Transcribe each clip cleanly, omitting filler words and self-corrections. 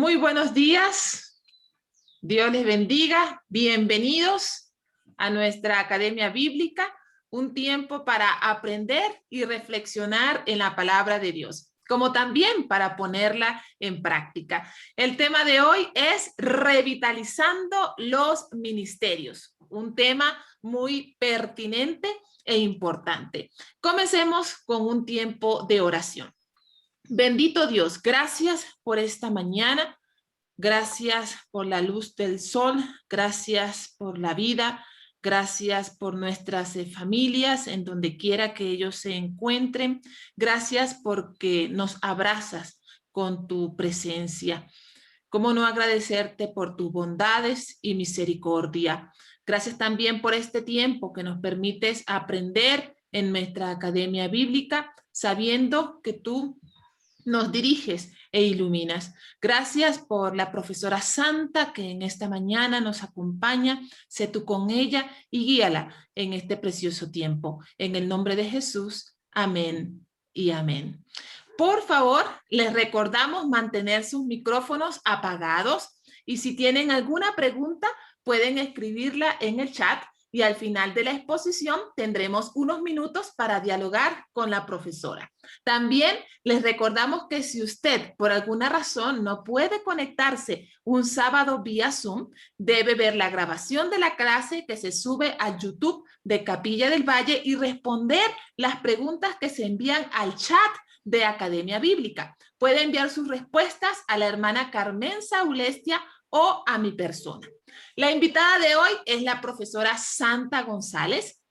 Muy buenos días, Dios les bendiga, bienvenidos a nuestra Academia Bíblica, un tiempo para aprender y reflexionar en la palabra de Dios, como también para ponerla en práctica. El tema de hoy es revitalizando los ministerios, un tema muy pertinente e importante. Comencemos con un tiempo de oración. Bendito Dios, gracias por esta mañana, gracias por la luz del sol, gracias por la vida, gracias por nuestras familias en donde quiera que ellos se encuentren, gracias porque nos abrazas con tu presencia. ¿Cómo no agradecerte por tus bondades y misericordia? Gracias también por este tiempo que nos permites aprender en nuestra Academia Bíblica, sabiendo que tú nos diriges e iluminas. Gracias por la profesora Santa que en esta mañana nos acompaña. Sé tú con ella y guíala en este precioso tiempo. En el nombre de Jesús, amén y amén. Por favor, les recordamos mantener sus micrófonos apagados y si tienen alguna pregunta, pueden escribirla en el chat y al final de la exposición tendremos unos minutos para dialogar con la profesora. También les recordamos que si usted por alguna razón no puede conectarse un sábado vía Zoom, debe ver la grabación de la clase que se sube al YouTube de Capilla del Valle y responder las preguntas que se envían al chat de Academia Bíblica. Puede enviar sus respuestas a la hermana Carmen Saulestia o a mi persona. La invitada de hoy es la profesora Santa González.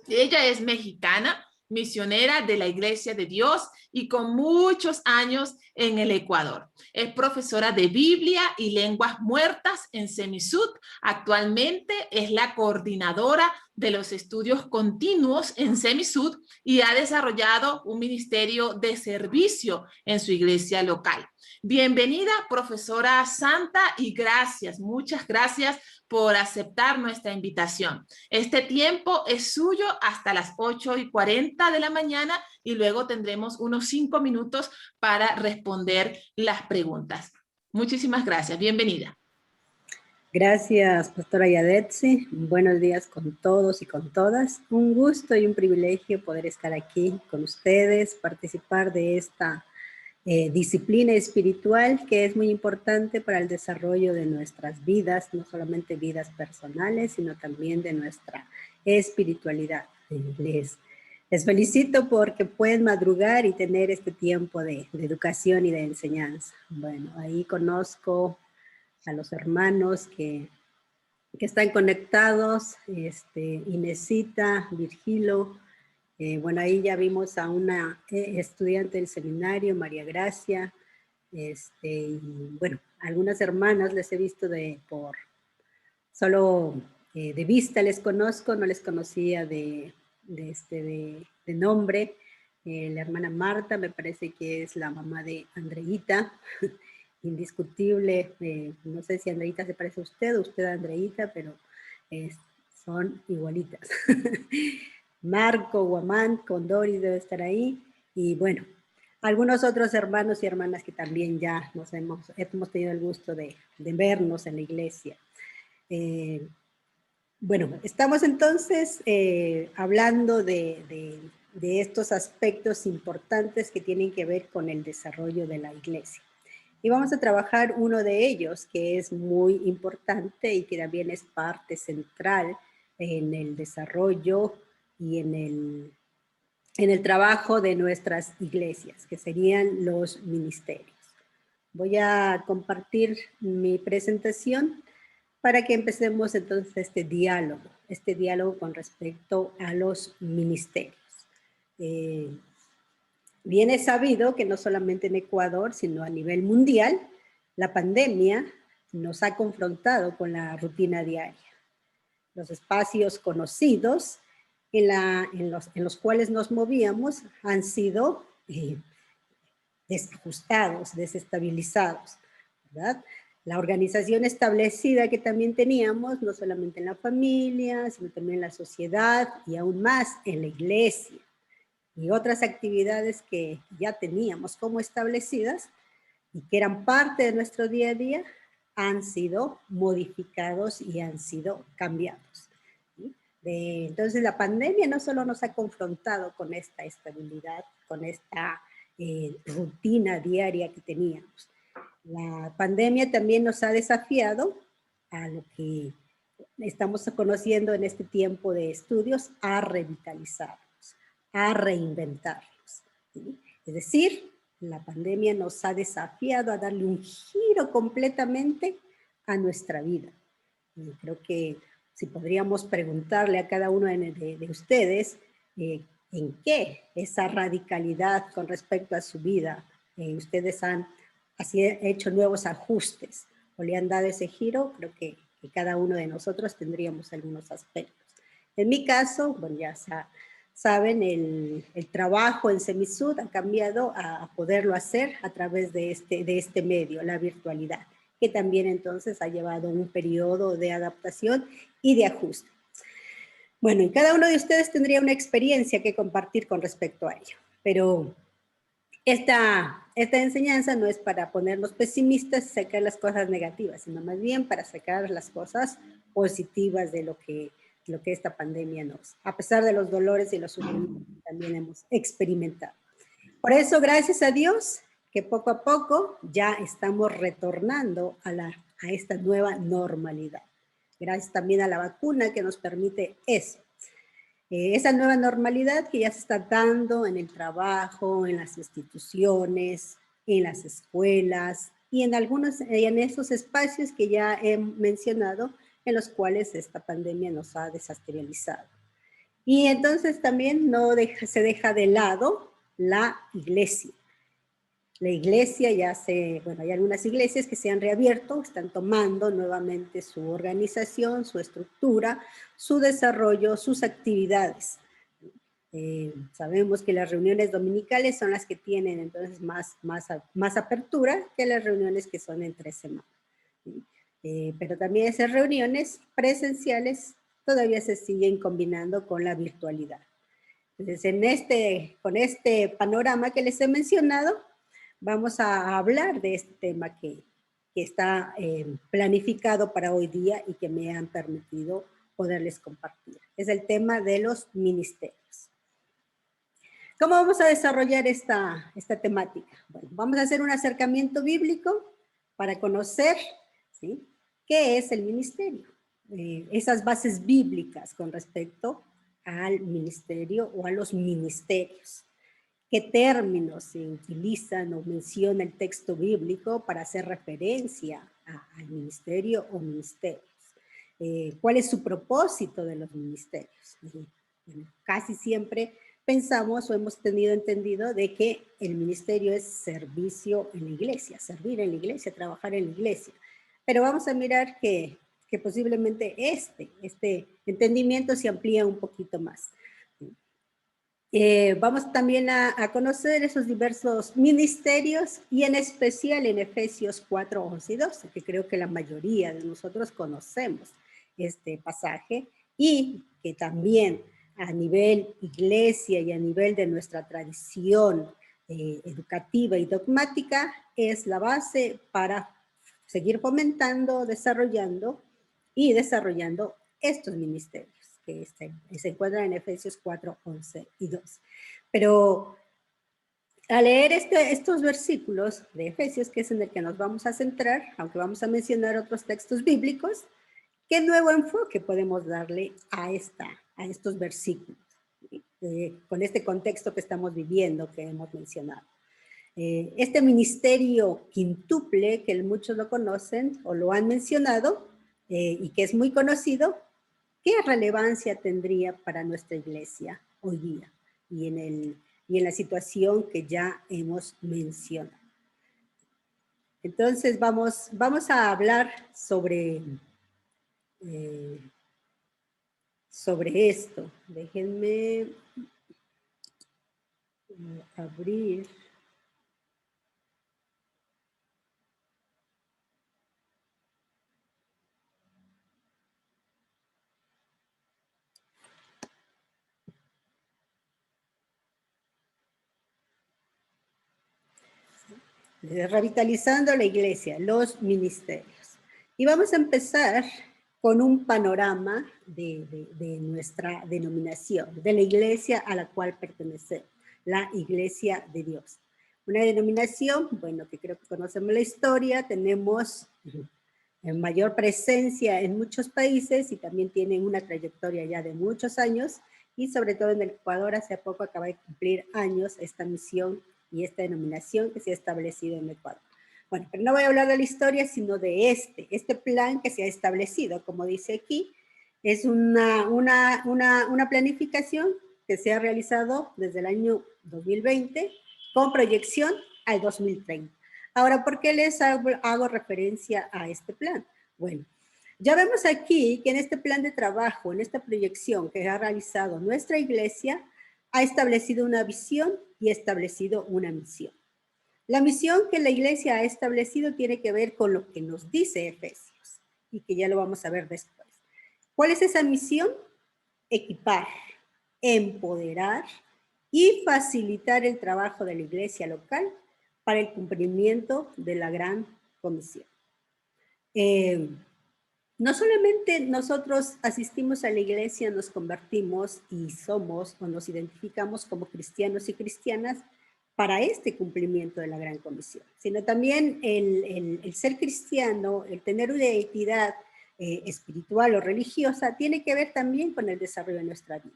Ella es mexicana, misionera de la Iglesia de Dios y con muchos años en el Ecuador. Es profesora de Biblia y lenguas muertas en Semisud. Actualmente es la coordinadora de los estudios continuos en Semisud y ha desarrollado un ministerio de servicio en su iglesia local. Bienvenida, profesora Santa, y gracias, muchas gracias por aceptar nuestra invitación. Este tiempo es suyo hasta las 8:40 de la mañana y luego tendremos unos 5 minutos para responder las preguntas. Muchísimas gracias. Bienvenida. Gracias, pastora Yadetsi. Buenos días con todos y con todas. Un gusto y un privilegio poder estar aquí con ustedes, participar de esta disciplina espiritual que es muy importante para el desarrollo de nuestras vidas, no solamente vidas personales, sino también de nuestra espiritualidad. Les felicito porque pueden madrugar y tener este tiempo de educación y de enseñanza. Bueno, ahí conozco a los hermanos que están conectados, Inesita, Virgilio. Bueno, ahí ya vimos a una estudiante del seminario, María Gracia, y bueno, algunas hermanas les he visto solo de vista les conozco, no les conocía de nombre. La hermana Marta me parece que es la mamá de Andreita, indiscutible, no sé si Andreita se parece a usted a Andreita, pero son igualitas. Marco, Guamán, Condori debe estar ahí, y bueno, algunos otros hermanos y hermanas que también ya hemos tenido el gusto de vernos en la iglesia. Bueno, estamos entonces hablando de estos aspectos importantes que tienen que ver con el desarrollo de la iglesia. Y vamos a trabajar uno de ellos que es muy importante y que también es parte central en el desarrollo y en el trabajo de nuestras iglesias, que serían los ministerios. Voy a compartir mi presentación para que empecemos entonces este diálogo con respecto a los ministerios. Bien es sabido que no solamente en Ecuador, sino a nivel mundial, la pandemia nos ha confrontado con la rutina diaria. Los espacios conocidos en los cuales nos movíamos han sido desajustados, desestabilizados, ¿verdad? La organización establecida que también teníamos, no solamente en la familia, sino también en la sociedad y aún más en la iglesia, y otras actividades que ya teníamos como establecidas, y que eran parte de nuestro día a día, han sido modificados y han sido cambiados. ¿Sí? Entonces la pandemia no solo nos ha confrontado con esta estabilidad, con esta rutina diaria que teníamos. La pandemia también nos ha desafiado a lo que estamos conociendo en este tiempo de estudios, a revitalizarnos, a reinventarnos. ¿Sí? Es decir, la pandemia nos ha desafiado a darle un giro completamente a nuestra vida. Y creo que si podríamos preguntarle a cada uno de ustedes en qué esa radicalidad con respecto a su vida, ustedes han hecho nuevos ajustes o le han dado ese giro, creo que cada uno de nosotros tendríamos algunos aspectos. En mi caso, bueno, ya saben, el trabajo en Semisud ha cambiado a poderlo hacer a través de este medio, la virtualidad, que también entonces ha llevado un periodo de adaptación y de ajuste. Bueno, y cada uno de ustedes tendría una experiencia que compartir con respecto a ello, pero esta enseñanza no es para ponernos pesimistas y sacar las cosas negativas, sino más bien para sacar las cosas positivas de lo que esta pandemia nos, a pesar de los dolores y los sufrimientos que también hemos experimentado. Por eso, gracias a Dios, que poco a poco ya estamos retornando a esta nueva normalidad. Gracias también a la vacuna que nos permite eso. Esa nueva normalidad que ya se está dando en el trabajo, en las instituciones, en las escuelas y en esos espacios que ya he mencionado, en los cuales esta pandemia nos ha desestabilizado. Y entonces también se deja de lado la iglesia. La iglesia hay algunas iglesias que se han reabierto, están tomando nuevamente su organización, su estructura, su desarrollo, sus actividades. Sabemos que las reuniones dominicales son las que tienen entonces más apertura que las reuniones que son entre semana. Pero también esas reuniones presenciales todavía se siguen combinando con la virtualidad. Entonces, con este panorama que les he mencionado, vamos a hablar de este tema que está planificado para hoy día y que me han permitido poderles compartir. Es el tema de los ministerios. ¿Cómo vamos a desarrollar esta temática? Bueno, vamos a hacer un acercamiento bíblico para conocer, ¿sí?, qué es el ministerio. Esas bases bíblicas con respecto al ministerio o a los ministerios. ¿Qué términos se utilizan o menciona el texto bíblico para hacer referencia al ministerio o ministerios? ¿Cuál es su propósito de los ministerios? Bueno, casi siempre pensamos o hemos tenido entendido de que el ministerio es servicio en la iglesia, servir en la iglesia, trabajar en la iglesia. Pero vamos a mirar que posiblemente este entendimiento se amplía un poquito más. Vamos también a conocer esos diversos ministerios y en especial en Efesios 4, 11 y 12, que creo que la mayoría de nosotros conocemos este pasaje y que también a nivel iglesia y a nivel de nuestra tradición educativa y dogmática es la base para seguir fomentando, desarrollando estos ministerios que se encuentran en Efesios 4, 11 y 12. Pero al leer estos versículos de Efesios, que es en el que nos vamos a centrar, aunque vamos a mencionar otros textos bíblicos, ¿qué nuevo enfoque podemos darle a estos versículos? Con este contexto que estamos viviendo, que hemos mencionado. Este ministerio quíntuple, que muchos lo conocen o lo han mencionado, y que es muy conocido, ¿qué relevancia tendría para nuestra iglesia hoy día y en la situación que ya hemos mencionado? Entonces vamos a hablar sobre esto. Déjenme abrir. revitalizando la iglesia, los ministerios. Y vamos a empezar con un panorama de nuestra denominación, de la iglesia a la cual pertenecemos, la Iglesia de Dios. Una denominación, bueno, que creo que conocemos la historia, tenemos mayor presencia en muchos países y también tienen una trayectoria ya de muchos años, y sobre todo en el Ecuador hace poco acaba de cumplir años esta misión y esta denominación que se ha establecido en Ecuador. Bueno, pero no voy a hablar de la historia, sino de este plan que se ha establecido, como dice aquí, es una planificación que se ha realizado desde el año 2020 con proyección al 2030. Ahora, ¿por qué les hago referencia a este plan? Bueno, ya vemos aquí que en este plan de trabajo, en esta proyección que ha realizado nuestra iglesia, ha establecido una visión y ha establecido una misión. La misión que la iglesia ha establecido tiene que ver con lo que nos dice Efesios y que ya lo vamos a ver después. ¿Cuál es esa misión? Equipar, empoderar y facilitar el trabajo de la iglesia local para el cumplimiento de la gran comisión. No solamente nosotros asistimos a la iglesia, nos convertimos y somos o nos identificamos como cristianos y cristianas para este cumplimiento de la gran comisión, sino también el ser cristiano, el tener una identidad espiritual o religiosa, tiene que ver también con el desarrollo de nuestra vida.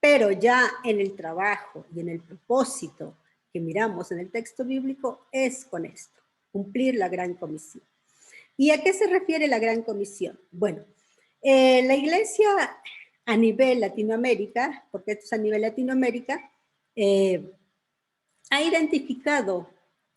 Pero ya en el trabajo y en el propósito que miramos en el texto bíblico es con esto, cumplir la gran comisión. ¿Y a qué se refiere la gran comisión? Bueno, la iglesia a nivel Latinoamérica, porque esto es a nivel Latinoamérica, ha identificado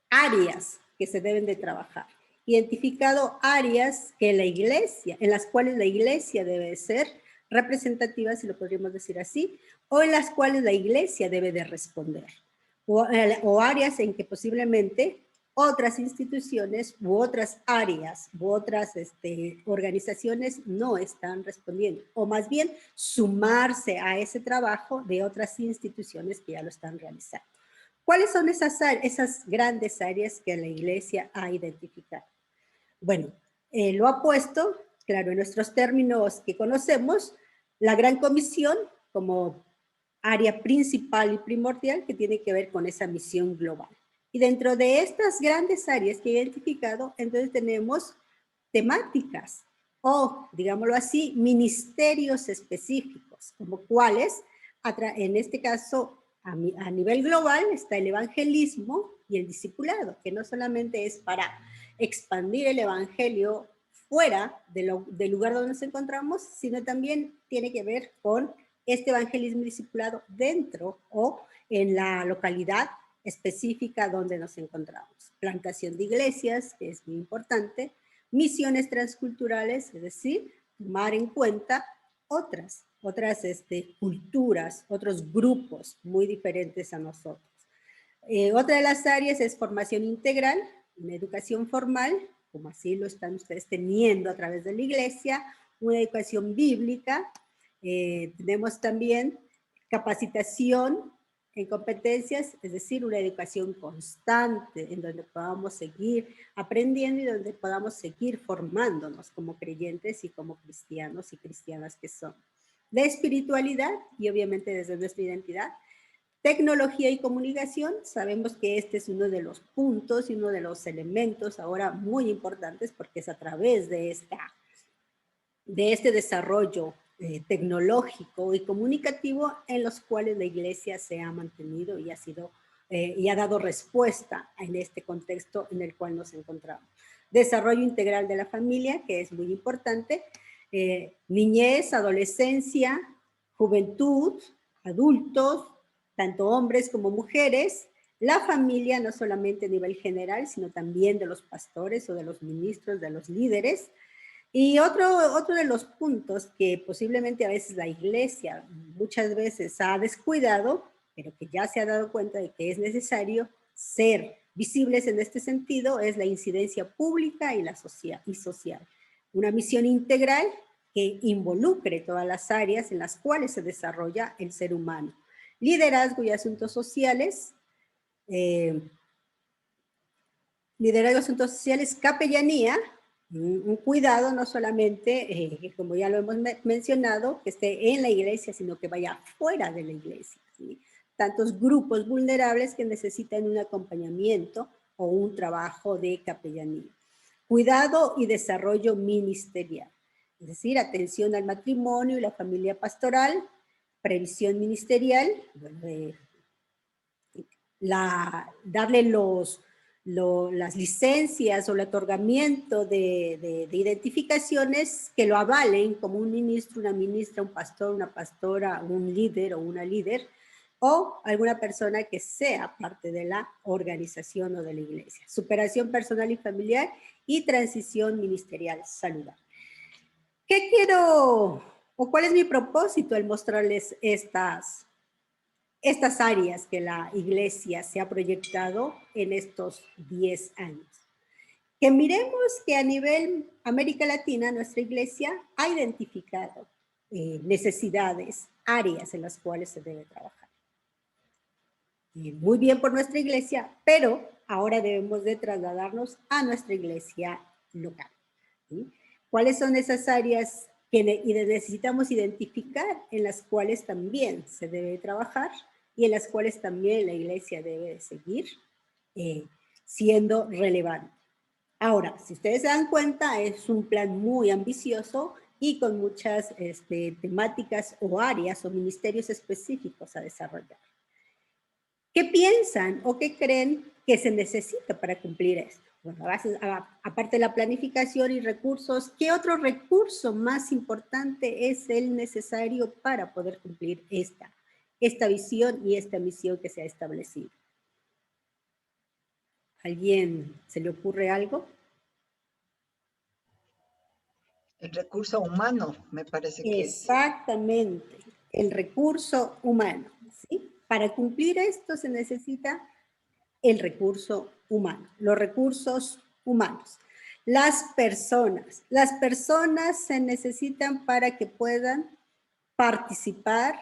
áreas que se deben de trabajar, identificado áreas que la iglesia, en las cuales la iglesia debe ser representativa, si lo podríamos decir así, o en las cuales la iglesia debe de responder, o áreas en que posiblemente otras instituciones u otras áreas u otras organizaciones no están respondiendo, o más bien sumarse a ese trabajo de otras instituciones que ya lo están realizando. ¿Cuáles son esas grandes áreas que la iglesia ha identificado? Bueno, lo ha puesto, claro, en nuestros términos que conocemos, la gran comisión como área principal y primordial que tiene que ver con esa misión global. Y dentro de estas grandes áreas que he identificado, entonces tenemos temáticas o, digámoslo así, ministerios específicos, como cuáles, en este caso, a nivel global está el evangelismo y el discipulado, que no solamente es para expandir el evangelio fuera del lugar donde nos encontramos, sino también tiene que ver con este evangelismo y discipulado dentro o en la localidad específica donde nos encontramos. Plantación de iglesias, que es muy importante, misiones transculturales, es decir, tomar en cuenta otras culturas, otros grupos muy diferentes a nosotros. Otra de las áreas es formación integral, una educación formal, como así lo están ustedes teniendo a través de la iglesia, una educación bíblica, tenemos también capacitación en competencias, es decir, una educación constante en donde podamos seguir aprendiendo y donde podamos seguir formándonos como creyentes y como cristianos y cristianas que somos. De espiritualidad y obviamente desde nuestra identidad. Tecnología y comunicación, sabemos que este es uno de los puntos y uno de los elementos ahora muy importantes porque es a través de este desarrollo tecnológico y comunicativo en los cuales la iglesia se ha mantenido y ha dado respuesta en este contexto en el cual nos encontramos. Desarrollo integral de la familia, que es muy importante, niñez, adolescencia, juventud, adultos, tanto hombres como mujeres, la familia no solamente a nivel general, sino también de los pastores o de los ministros, de los líderes. Y otro de los puntos que posiblemente a veces la iglesia muchas veces ha descuidado, pero que ya se ha dado cuenta de que es necesario ser visibles en este sentido, es la incidencia pública y social. Una misión integral que involucre todas las áreas en las cuales se desarrolla el ser humano. Liderazgo y asuntos sociales, liderazgo de asuntos sociales, capellanía, un cuidado no solamente, como ya lo hemos mencionado, que esté en la iglesia, sino que vaya fuera de la iglesia, ¿sí? Tantos grupos vulnerables que necesitan un acompañamiento o un trabajo de capellanía. Cuidado y desarrollo ministerial, es decir, atención al matrimonio y la familia pastoral, previsión ministerial, darle las licencias o el otorgamiento de identificaciones que lo avalen como un ministro, una ministra, un pastor, una pastora, un líder o una líder, o alguna persona que sea parte de la organización o de la iglesia. Superación personal y familiar y transición ministerial saludable. ¿Qué quiero o cuál es mi propósito al mostrarles estas áreas que la iglesia se ha proyectado en estos 10 años? Que miremos que a nivel América Latina, nuestra iglesia ha identificado necesidades, áreas en las cuales se debe trabajar. Muy bien por nuestra iglesia, pero ahora debemos de trasladarnos a nuestra iglesia local, ¿sí? ¿Cuáles son esas áreas que necesitamos identificar en las cuales también se debe trabajar y en las cuales también la iglesia debe de seguir siendo relevante? Ahora, si ustedes se dan cuenta, es un plan muy ambicioso y con muchas temáticas o áreas o ministerios específicos a desarrollar. ¿Qué piensan o qué creen que se necesita para cumplir esto? Bueno, aparte de la planificación y recursos, ¿qué otro recurso más importante es el necesario para poder cumplir esta visión y esta misión que se ha establecido? ¿Alguien se le ocurre algo? El recurso humano, me parece que es. Exactamente, el recurso humano, ¿sí? Para cumplir esto se necesita el recurso humano, los recursos humanos. Las personas se necesitan para que puedan participar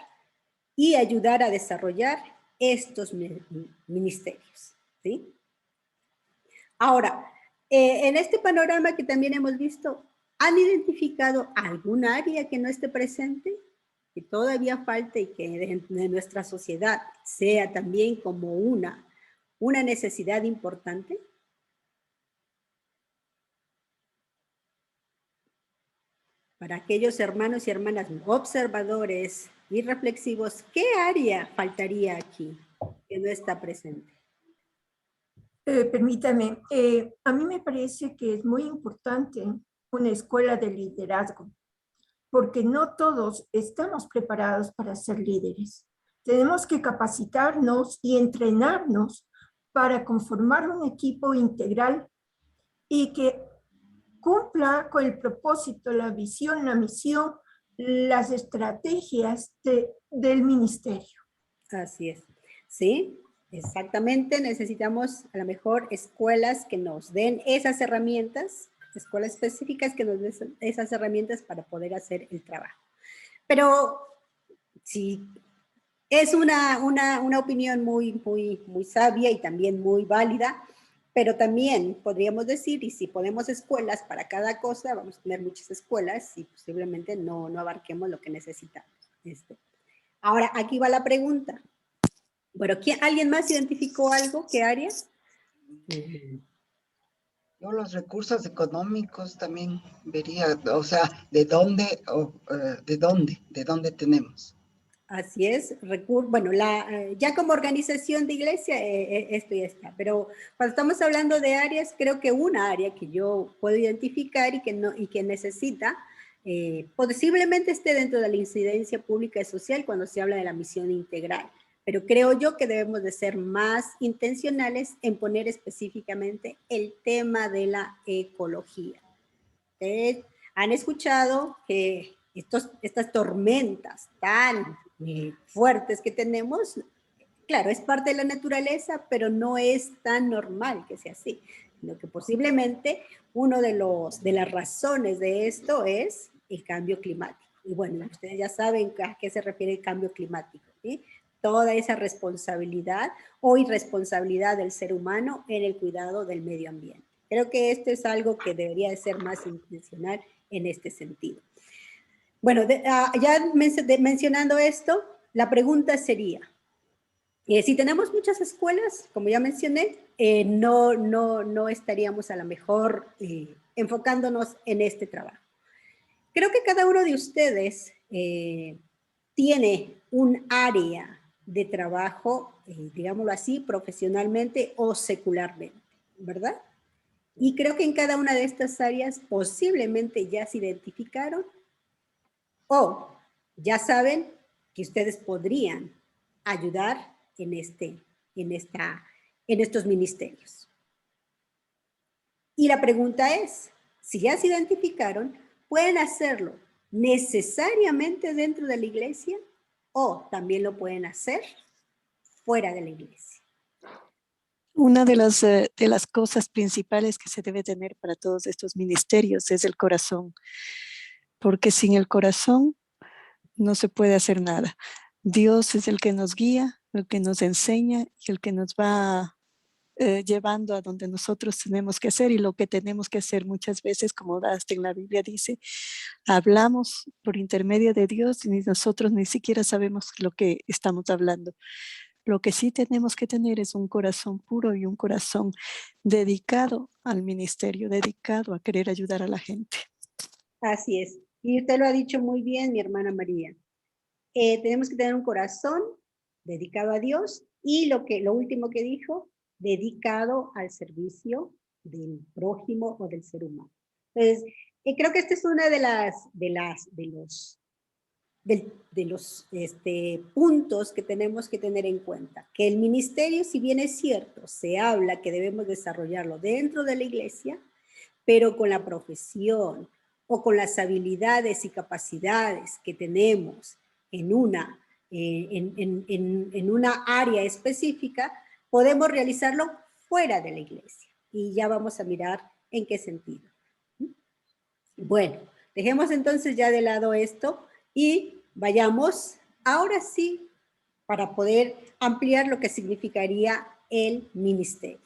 y ayudar a desarrollar estos ministerios, ¿sí? Ahora, en este panorama que también hemos visto, ¿han identificado algún área que no esté presente? Que todavía falte y que de nuestra sociedad sea también como una necesidad importante. Para aquellos hermanos y hermanas observadores y reflexivos, ¿qué área faltaría aquí que no está presente? Permítame, a mí me parece que es muy importante una escuela de liderazgo, porque no todos estamos preparados para ser líderes. Tenemos que capacitarnos y entrenarnos para conformar un equipo integral y que cumpla con el propósito, la visión, la misión, las estrategias del ministerio. Así es, ¿sí? Exactamente, necesitamos a lo mejor escuelas que nos den esas herramientas, escuelas específicas que nos den esas herramientas para poder hacer el trabajo. Pero sí, es una opinión muy sabia y también muy válida, pero también podríamos decir, y si ponemos escuelas para cada cosa, vamos a tener muchas escuelas y posiblemente no abarquemos lo que necesitamos. Ahora, aquí va la pregunta. Bueno, ¿alguien más identificó algo? ¿Qué área? Yo los recursos económicos también vería, o sea, ¿de dónde tenemos? Así es, bueno, ya como organización de iglesia, esto ya está, pero cuando estamos hablando de áreas, creo que una área que yo puedo identificar y que necesita, posiblemente esté dentro de la incidencia pública y social cuando se habla de la misión integral, pero creo yo que debemos de ser más intencionales en poner específicamente el tema de la ecología. Ustedes han escuchado que estas tormentas tan fuertes que tenemos, claro, es parte de la naturaleza, pero no es tan normal que sea así, sino que posiblemente una de las razones de esto es el cambio climático. Y bueno, ustedes ya saben a qué se refiere el cambio climático, ¿sí? toda esa responsabilidad o irresponsabilidad del ser humano en el cuidado del medio ambiente. Creo que esto es algo que debería de ser más intencional en este sentido. Bueno, mencionando esto, la pregunta sería, si tenemos muchas escuelas, como ya mencioné, no estaríamos a lo mejor enfocándonos en este trabajo. Creo que cada uno de ustedes tiene un área de trabajo, digámoslo así, profesionalmente o secularmente, ¿verdad? Y creo que en cada una de estas áreas posiblemente ya se identificaron o ya saben que ustedes podrían ayudar en estos ministerios. Y la pregunta es, si ya se identificaron, ¿pueden hacerlo necesariamente dentro de la iglesia o también lo pueden hacer fuera de la iglesia? Una de las cosas principales que se debe tener para todos estos ministerios es el corazón, porque sin el corazón no se puede hacer nada. Dios es el que nos guía, el que nos enseña y el que nos va llevando a donde nosotros tenemos que hacer, y lo que tenemos que hacer muchas veces, como hasta en la Biblia dice, hablamos por intermedio de Dios y nosotros ni siquiera sabemos lo que estamos hablando. Lo que sí tenemos que tener es un corazón puro y un corazón dedicado al ministerio, dedicado a querer ayudar a la gente. Así es. Y usted lo ha dicho muy bien, mi hermana María. Tenemos que tener un corazón dedicado a Dios y lo último que dijo, dedicado al servicio del prójimo o del ser humano. Entonces, creo que esta es una de los puntos que tenemos que tener en cuenta, que el ministerio, si bien es cierto, se habla que debemos desarrollarlo dentro de la iglesia, pero con la profesión o con las habilidades y capacidades que tenemos en una área específica, podemos realizarlo fuera de la iglesia. Y ya vamos a mirar en qué sentido. Bueno, dejemos entonces ya de lado esto y vayamos ahora sí para poder ampliar lo que significaría el ministerio.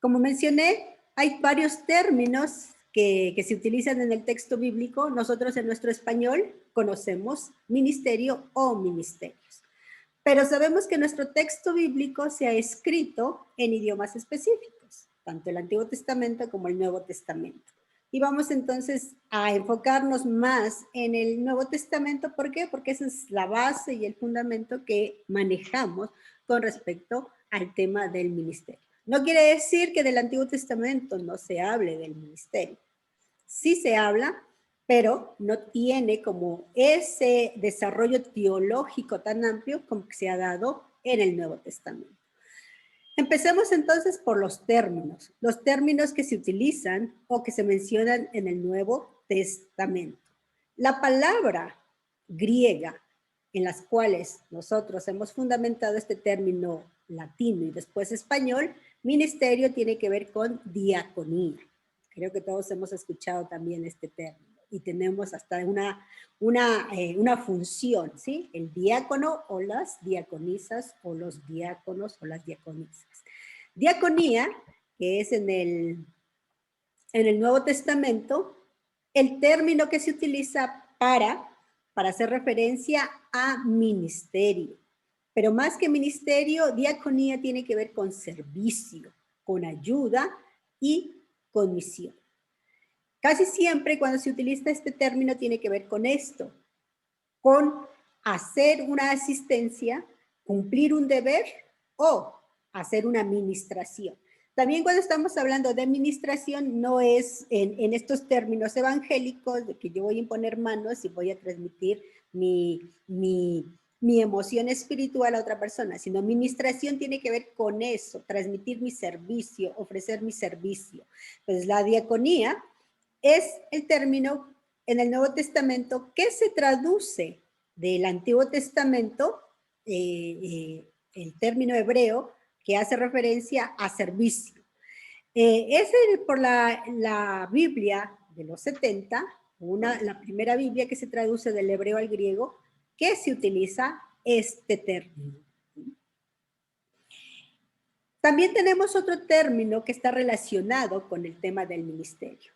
Como mencioné, hay varios términos que se utilizan en el texto bíblico. Nosotros en nuestro español conocemos ministerio o ministerios. Pero sabemos que nuestro texto bíblico se ha escrito en idiomas específicos, tanto el Antiguo Testamento como el Nuevo Testamento. Y vamos entonces a enfocarnos más en el Nuevo Testamento. ¿Por qué? Porque esa es la base y el fundamento que manejamos con respecto al tema del ministerio. No quiere decir que del Antiguo Testamento no se hable del ministerio. Sí se habla, pero no tiene como ese desarrollo teológico tan amplio como que se ha dado en el Nuevo Testamento. Empecemos entonces por los términos que se utilizan o que se mencionan en el Nuevo Testamento. La palabra griega en las cuales nosotros hemos fundamentado este término latino y después español, ministerio, tiene que ver con diaconía. Creo que todos hemos escuchado también este término y tenemos hasta una función, ¿sí? El diácono o las diaconisas o los diáconos o las diaconisas. Diaconía, que es en el Nuevo Testamento, el término que se utiliza para hacer referencia a ministerio. Pero más que ministerio, diaconía tiene que ver con servicio, con ayuda y con misión. Casi siempre cuando se utiliza este término tiene que ver con esto, con hacer una asistencia, cumplir un deber o hacer una administración. También cuando estamos hablando de administración no es en estos términos evangélicos de que yo voy a imponer manos y voy a transmitir mi emoción espiritual a otra persona, sino administración tiene que ver con eso, transmitir mi servicio, ofrecer mi servicio. Pues la diaconía es el término en el Nuevo Testamento que se traduce del Antiguo Testamento, el término hebreo que hace referencia a servicio. Es por la Biblia de los 70, la primera Biblia que se traduce del hebreo al griego, que se utiliza este término. También tenemos otro término que está relacionado con el tema del ministerio.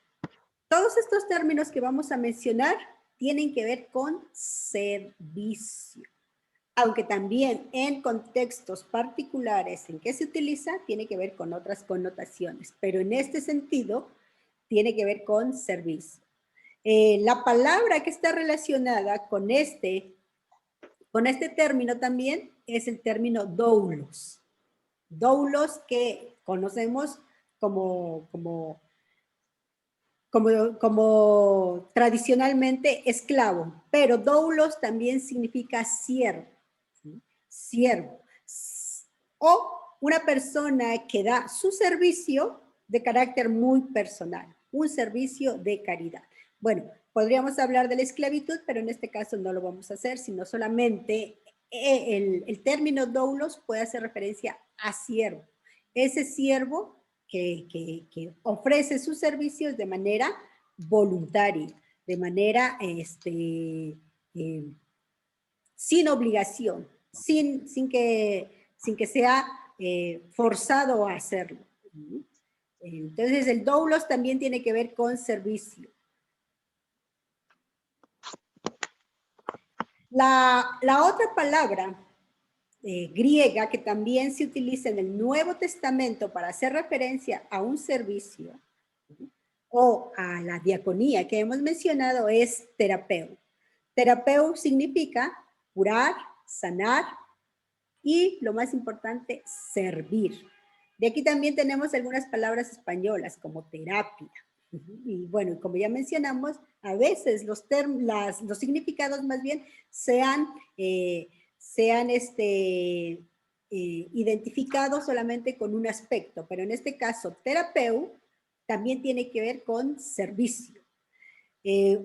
Todos estos términos que vamos a mencionar tienen que ver con servicio, aunque también en contextos particulares en que se utiliza, tiene que ver con otras connotaciones, pero en este sentido tiene que ver con servicio. La palabra que está relacionada con este término también es el término doulos. Doulos que conocemos como tradicionalmente esclavo, pero doulos también significa siervo, ¿sí? Siervo. O una persona que da su servicio de carácter muy personal, un servicio de caridad. Bueno, podríamos hablar de la esclavitud, pero en este caso no lo vamos a hacer, sino solamente el término doulos puede hacer referencia a siervo. Ese siervo que ofrece sus servicios de manera voluntaria, de manera sin obligación, sin que sea forzado a hacerlo. Entonces el doulos también tiene que ver con servicio. La otra palabra griega que también se utiliza en el Nuevo Testamento para hacer referencia a un servicio o a la diaconía que hemos mencionado es terapeu. Terapeu significa curar, sanar y, lo más importante, servir. De aquí también tenemos algunas palabras españolas como terapia. Y bueno, como ya mencionamos, a veces los significados más bien sean identificados solamente con un aspecto, pero en este caso, terapeu también tiene que ver con servicio.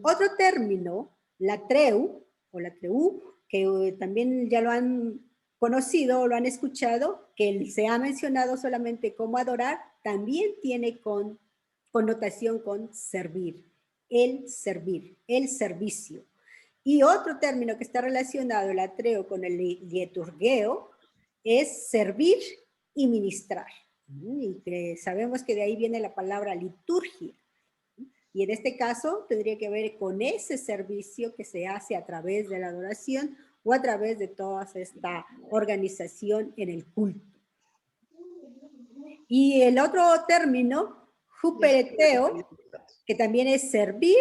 Otro término, latreu o latreu, que también ya lo han conocido o lo han escuchado, que se ha mencionado solamente como adorar, también tiene connotación con servir, el servicio. Y otro término que está relacionado, el atreo, con el liturgeo, es servir y ministrar. Y que sabemos que de ahí viene la palabra liturgia. Y en este caso tendría que ver con ese servicio que se hace a través de la adoración o a través de toda esta organización en el culto. Y el otro término, hupereteo, que también es servir,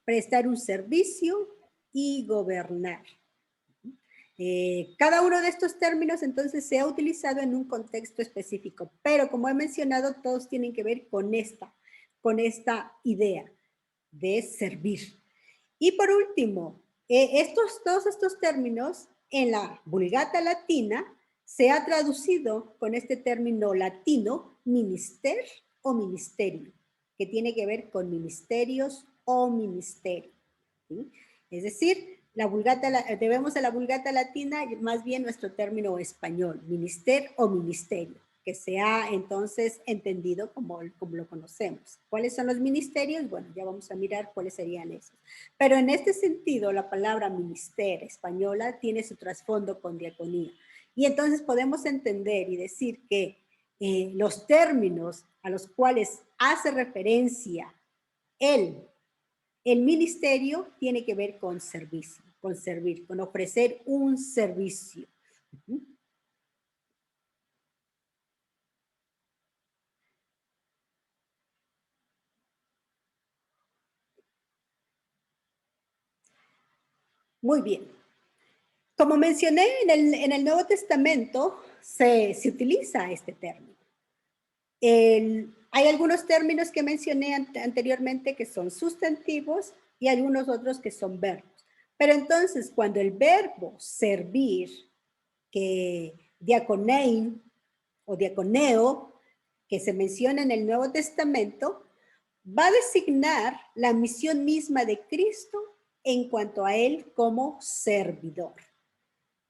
prestar un servicio y gobernar. Cada uno de estos términos entonces se ha utilizado en un contexto específico, pero como he mencionado, todos tienen que ver con esta idea de servir. Y por último, todos estos términos en la Vulgata Latina se ha traducido con este término latino, minister o ministerio, que tiene que ver con ministerios o ministerio. ¿Sí? Es decir, debemos a la Vulgata Latina más bien nuestro término español, minister o ministerio, que se ha entonces entendido como lo conocemos. ¿Cuáles son los ministerios? Bueno, ya vamos a mirar cuáles serían esos. Pero en este sentido, la palabra minister española tiene su trasfondo con diaconía. Y entonces podemos entender y decir que los términos a los cuales hace referencia el ministerio tiene que ver con servicio, con servir, con ofrecer un servicio. Muy bien. Como mencioné, en el Nuevo Testamento se utiliza este término. Hay algunos términos que mencioné anteriormente que son sustantivos y algunos otros que son verbos. Pero entonces, cuando el verbo servir, que diaconein o diaconeo, que se menciona en el Nuevo Testamento, va a designar la misión misma de Cristo en cuanto a él como servidor.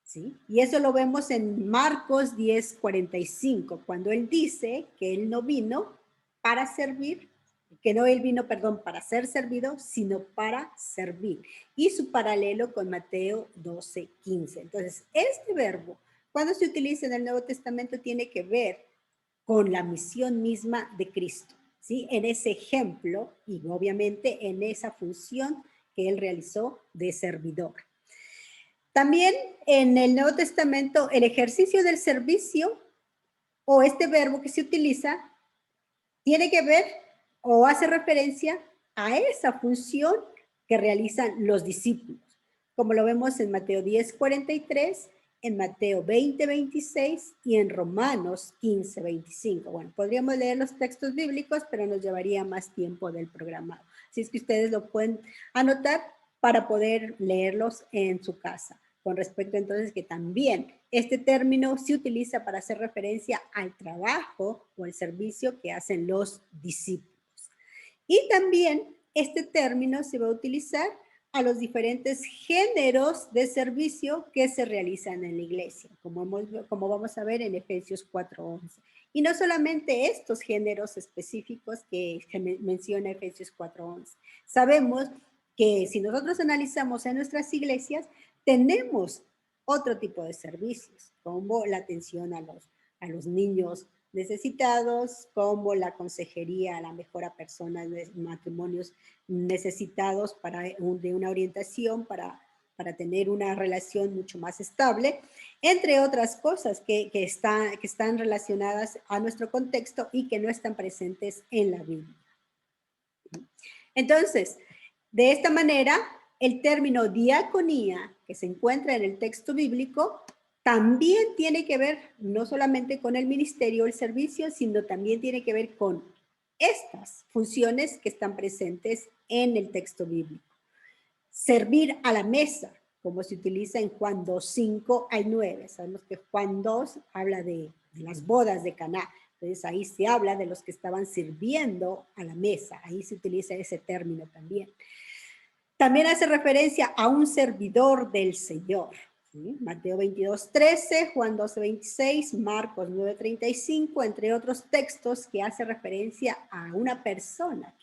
¿Sí? Y eso lo vemos en Marcos 10:45, cuando él dice que él no vino para servir, que no él vino, perdón, para ser servido, sino para servir. Y su paralelo con Mateo 12:15. Entonces, este verbo, cuando se utiliza en el Nuevo Testamento, tiene que ver con la misión misma de Cristo, ¿sí? En ese ejemplo y obviamente en esa función que él realizó de servidor. También en el Nuevo Testamento, el ejercicio del servicio o este verbo que se utiliza tiene que ver o hace referencia a esa función que realizan los discípulos, como lo vemos en Mateo 10:43, en Mateo 20:26 y en Romanos 15:25. Bueno, podríamos leer los textos bíblicos, pero nos llevaría más tiempo del programado. Así es que ustedes lo pueden anotar para poder leerlos en su casa. Con respecto entonces que también este término se utiliza para hacer referencia al trabajo o el servicio que hacen los discípulos. Y también este término se va a utilizar a los diferentes géneros de servicio que se realizan en la iglesia, como vamos a ver en Efesios 4:11. Y no solamente estos géneros específicos que menciona Efesios 4:11. Sabemos que si nosotros analizamos en nuestras iglesias, tenemos otro tipo de servicios, como la atención a los niños necesitados, como la consejería a la mejor a personas de matrimonios necesitados de una orientación para tener una relación mucho más estable, entre otras cosas que están relacionadas a nuestro contexto y que no están presentes en la Biblia. Entonces, de esta manera, el término diaconía, que se encuentra en el texto bíblico, también tiene que ver no solamente con el ministerio o el servicio, sino también tiene que ver con estas funciones que están presentes en el texto bíblico. Servir a la mesa, como se utiliza en Juan 2:5-9. Sabemos que Juan 2 habla de las bodas de Caná. Entonces ahí se habla de los que estaban sirviendo a la mesa. Ahí se utiliza ese término también. También hace referencia a un servidor del Señor. ¿Sí? Mateo 22:13, Juan 12:26, Marcos 9:35, entre otros textos que hace referencia a una persona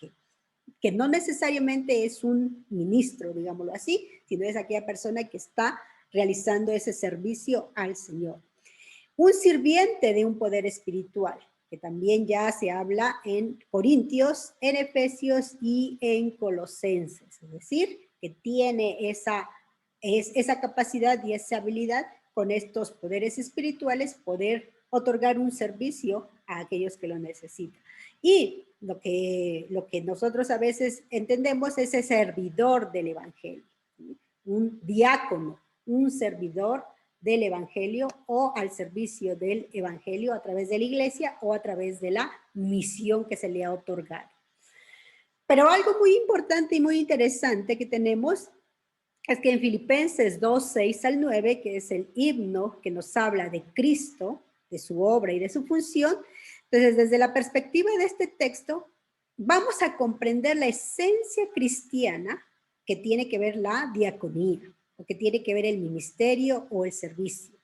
que no necesariamente es un ministro, digámoslo así, sino es aquella persona que está realizando ese servicio al Señor. Un sirviente de un poder espiritual, que también ya se habla en Corintios, en Efesios y en Colosenses, es decir, que tiene esa capacidad y esa habilidad con estos poderes espirituales, poder otorgar un servicio a aquellos que lo necesitan. Y lo que nosotros a veces entendemos es ese servidor del evangelio, ¿sí? Un diácono, un servidor del evangelio o al servicio del evangelio a través de la iglesia o a través de la misión que se le ha otorgado. Pero algo muy importante y muy interesante que tenemos es que en Filipenses 2:6-9, que es el himno que nos habla de Cristo, de su obra y de su función, entonces desde la perspectiva de este texto vamos a comprender la esencia cristiana que tiene que ver la diaconía, o que tiene que ver el ministerio o el servicio.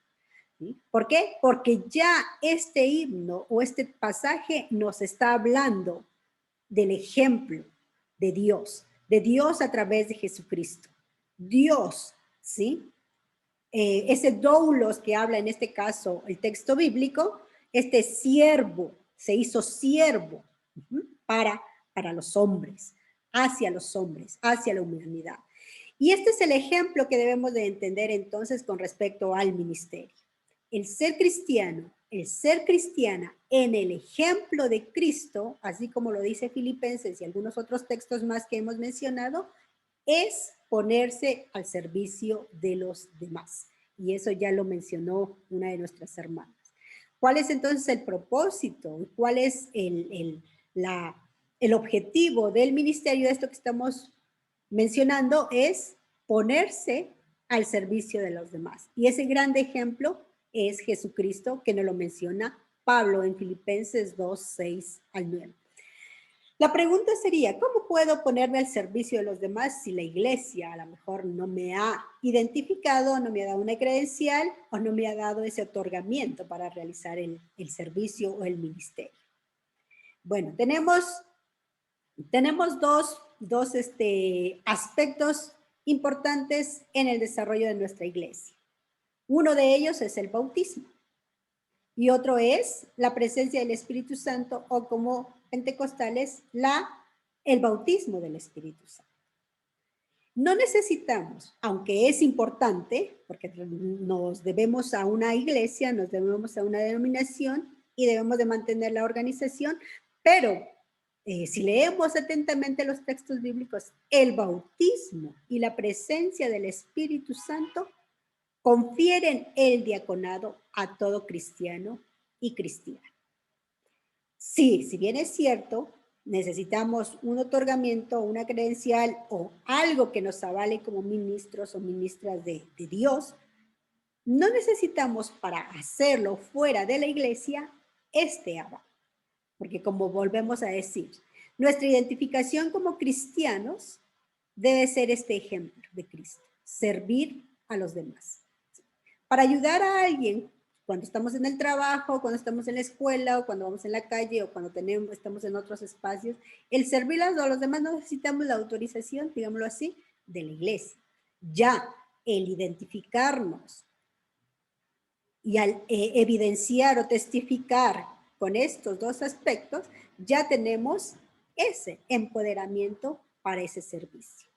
¿Sí? ¿Por qué? Porque ya este himno o este pasaje nos está hablando del ejemplo de Dios a través de Jesucristo. Dios, ¿sí? Ese doulos que habla en este caso el texto bíblico, este siervo, se hizo siervo para los hombres, hacia la humanidad. Y este es el ejemplo que debemos de entender entonces con respecto al ministerio. El ser cristiano, el ser cristiana en el ejemplo de Cristo, así como lo dice Filipenses y algunos otros textos más que hemos mencionado, es ponerse al servicio de los demás. Y eso ya lo mencionó una de nuestras hermanas. ¿Cuál es entonces el propósito? ¿Cuál es el objetivo del ministerio de esto que estamos mencionando? Es ponerse al servicio de los demás. Y ese grande ejemplo es Jesucristo, que nos lo menciona Pablo en Filipenses 2:6-9. La pregunta sería, ¿cómo puedo ponerme al servicio de los demás si la iglesia a lo mejor no me ha identificado, no me ha dado una credencial o no me ha dado ese otorgamiento para realizar el servicio o el ministerio? Bueno, tenemos tenemos dos aspectos importantes en el desarrollo de nuestra iglesia. Uno de ellos es el bautismo y otro es la presencia del Espíritu Santo, o como pentecostales, el bautismo del Espíritu Santo. No necesitamos, aunque es importante, porque nos debemos a una iglesia, nos debemos a una denominación y debemos de mantener la organización, pero si leemos atentamente los textos bíblicos, el bautismo y la presencia del Espíritu Santo confieren el diaconado a todo cristiano y cristiana. Sí, si bien es cierto, necesitamos un otorgamiento, una credencial o algo que nos avale como ministros o ministras de Dios, no necesitamos para hacerlo fuera de la iglesia aval. Porque como volvemos a decir, nuestra identificación como cristianos debe ser este ejemplo de Cristo, servir a los demás. Para ayudar a alguien, cuando estamos en el trabajo, cuando estamos en la escuela, o cuando vamos en la calle, o cuando estamos en otros espacios, el servir a los demás no necesitamos la autorización, digámoslo así, de la iglesia. Ya el identificarnos y al evidenciar o testificar con estos dos aspectos, ya tenemos ese empoderamiento para ese servicio.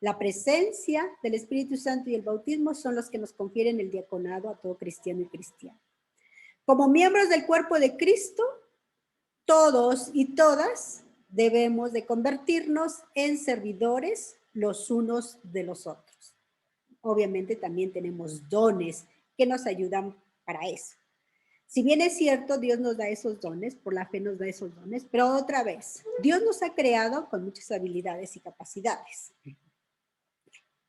La presencia del Espíritu Santo y el bautismo son los que nos confieren el diaconado a todo cristiano y cristiana. Como miembros del cuerpo de Cristo, todos y todas debemos de convertirnos en servidores los unos de los otros. Obviamente también tenemos dones que nos ayudan para eso. Si bien es cierto, Dios nos da esos dones, por la fe nos da esos dones, pero otra vez, Dios nos ha creado con muchas habilidades y capacidades.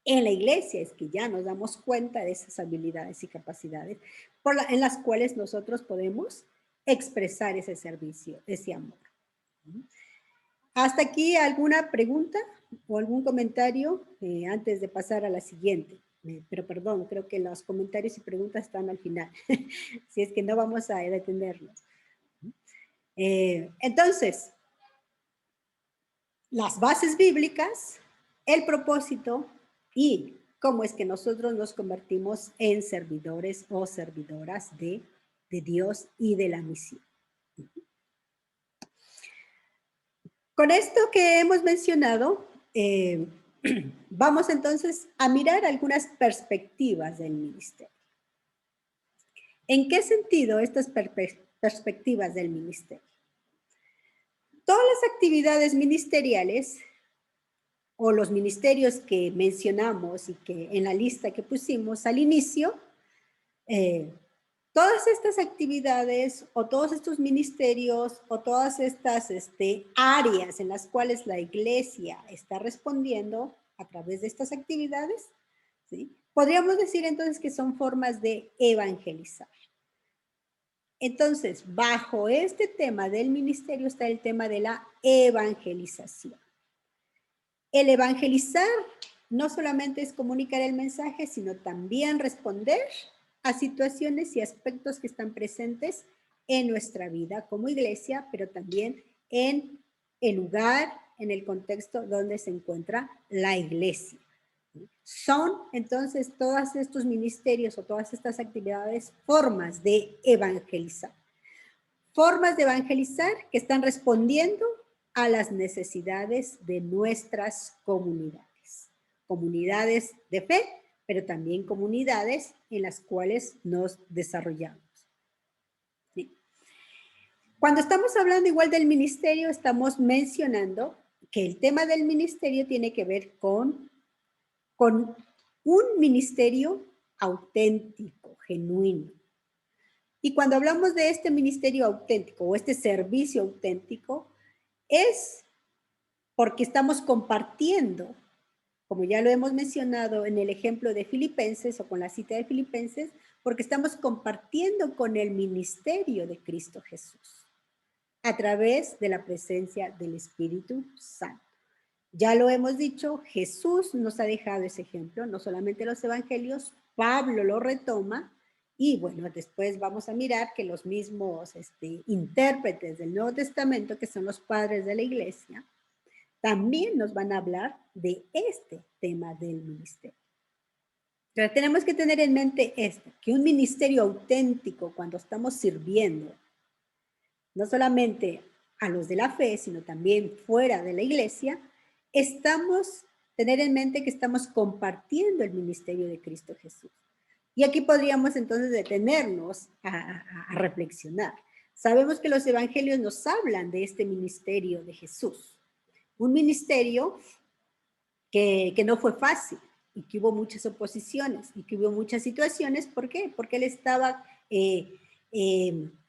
En la iglesia es que ya nos damos cuenta de esas habilidades y capacidades en las cuales nosotros podemos expresar ese servicio, ese amor. ¿Hasta aquí alguna pregunta o algún comentario antes de pasar a la siguiente? Pero perdón, creo que los comentarios y preguntas están al final, si es que no vamos a detenerlos. Entonces, las bases bíblicas, el propósito y cómo es que nosotros nos convertimos en servidores o servidoras de Dios y de la misión. Con esto que hemos mencionado, vamos entonces a mirar algunas perspectivas del ministerio. ¿En qué sentido estas perspectivas del ministerio? Todas las actividades ministeriales o los ministerios que mencionamos y que en la lista que pusimos al inicio, todas estas actividades o todos estos ministerios o todas estas áreas en las cuales la iglesia está respondiendo a través de estas actividades, ¿sí? Podríamos decir entonces que son formas de evangelizar. Entonces, bajo este tema del ministerio está el tema de la evangelización. El evangelizar no solamente es comunicar el mensaje, sino también responder a situaciones y aspectos que están presentes en nuestra vida como iglesia, pero también en el lugar, en el contexto donde se encuentra la iglesia. Son entonces todos estos ministerios o todas estas actividades formas de evangelizar. Formas de evangelizar que están respondiendo a las necesidades de nuestras comunidades. Comunidades de fe, pero también comunidades en las cuales nos desarrollamos. ¿Sí? Cuando estamos hablando igual del ministerio, estamos mencionando que el tema del ministerio tiene que ver con un ministerio auténtico, genuino. Y cuando hablamos de este ministerio auténtico o este servicio auténtico, es porque estamos compartiendo, como ya lo hemos mencionado en el ejemplo de Filipenses o con la cita de Filipenses, porque estamos compartiendo con el ministerio de Cristo Jesús a través de la presencia del Espíritu Santo. Ya lo hemos dicho, Jesús nos ha dejado ese ejemplo, no solamente los evangelios, Pablo lo retoma Y bueno, después vamos a mirar que los mismos intérpretes del Nuevo Testamento, que son los padres de la iglesia, también nos van a hablar de este tema del ministerio. Entonces tenemos que tener en mente esto, que un ministerio auténtico cuando estamos sirviendo, no solamente a los de la fe, sino también fuera de la iglesia, tener en mente que estamos compartiendo el ministerio de Cristo Jesús. Y aquí podríamos entonces detenernos a reflexionar. Sabemos que los evangelios nos hablan de este ministerio de Jesús. Un ministerio que no fue fácil y que hubo muchas oposiciones y que hubo muchas situaciones. ¿Por qué? Porque él estaba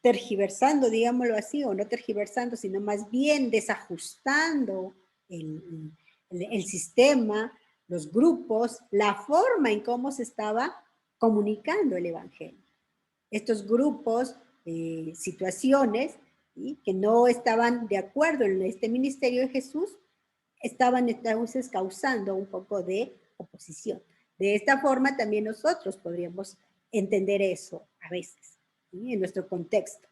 tergiversando, digámoslo así, o no tergiversando, sino más bien desajustando el sistema, los grupos, la forma en cómo se estaba comunicando el evangelio. Estos grupos, situaciones, ¿sí?, que no estaban de acuerdo en este ministerio de Jesús, estaban entonces causando un poco de oposición. De esta forma también nosotros podríamos entender eso a veces, ¿sí?, en nuestro contexto.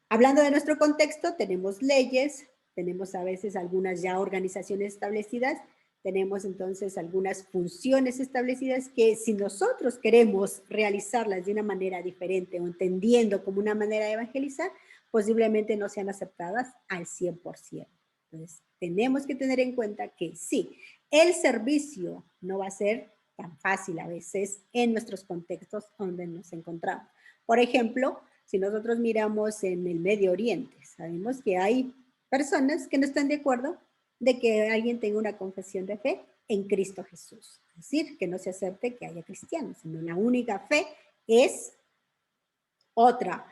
Hablando de nuestro contexto, tenemos leyes, tenemos a veces algunas ya organizaciones establecidas, tenemos entonces algunas funciones establecidas que si nosotros queremos realizarlas de una manera diferente o entendiendo como una manera de evangelizar, posiblemente no sean aceptadas al 100%. Entonces, tenemos que tener en cuenta que sí, el servicio no va a ser tan fácil a veces en nuestros contextos donde nos encontramos. Por ejemplo, si nosotros miramos en el Medio Oriente, sabemos que hay personas que no están de acuerdo de que alguien tenga una confesión de fe en Cristo Jesús. Es decir, que no se acepte que haya cristianos, sino la única fe es otra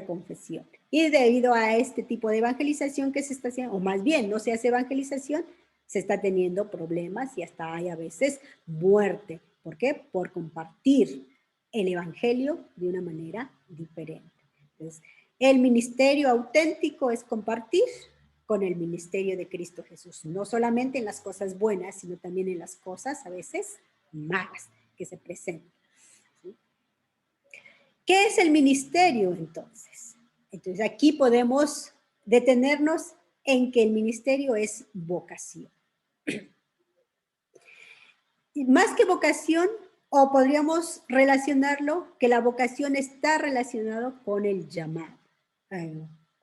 confesión. Y debido a este tipo de evangelización que se está haciendo, o más bien no se hace evangelización, se está teniendo problemas y hasta hay a veces muerte. ¿Por qué? Por compartir el evangelio de una manera diferente. Entonces, el ministerio auténtico es compartir con el ministerio de Cristo Jesús, no solamente en las cosas buenas, sino también en las cosas a veces malas que se presentan. ¿Sí? ¿Qué es el ministerio entonces? Entonces aquí podemos detenernos en que el ministerio es vocación. Y más que vocación, o podríamos relacionarlo, que la vocación está relacionado con el llamado,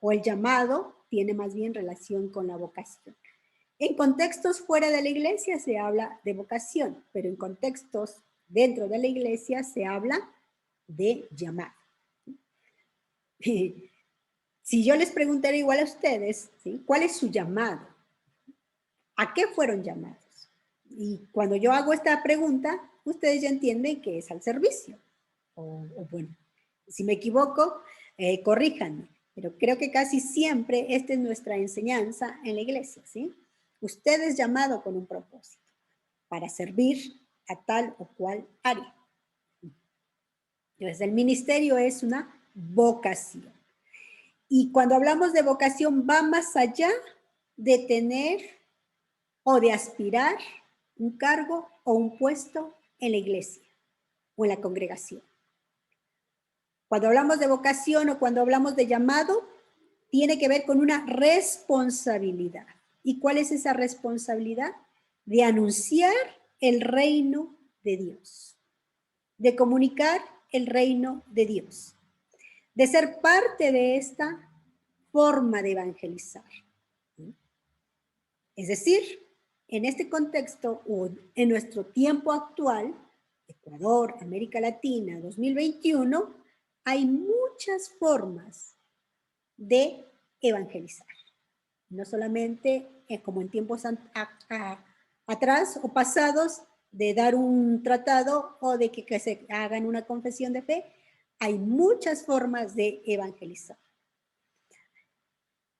o el llamado tiene más bien relación con la vocación. En contextos fuera de la iglesia se habla de vocación, pero en contextos dentro de la iglesia se habla de llamado. Si yo les preguntara igual a ustedes, ¿sí?, ¿cuál es su llamado? ¿A qué fueron llamados? Y cuando yo hago esta pregunta, ustedes ya entienden que es al servicio. O bueno, si me equivoco, corríjanme. Pero creo que casi siempre esta es nuestra enseñanza en la iglesia, ¿sí? Usted es llamado con un propósito, para servir a tal o cual área. Entonces, el ministerio es una vocación. Y cuando hablamos de vocación, va más allá de tener o de aspirar un cargo o un puesto en la iglesia o en la congregación. Cuando hablamos de vocación o cuando hablamos de llamado, tiene que ver con una responsabilidad. ¿Y cuál es esa responsabilidad? De anunciar el reino de Dios, de comunicar el reino de Dios, de ser parte de esta forma de evangelizar. Es decir, en este contexto o en nuestro tiempo actual, Ecuador, América Latina, 2021, hay muchas formas de evangelizar. No solamente como en tiempos atrás o pasados de dar un tratado o de que se hagan una confesión de fe. Hay muchas formas de evangelizar.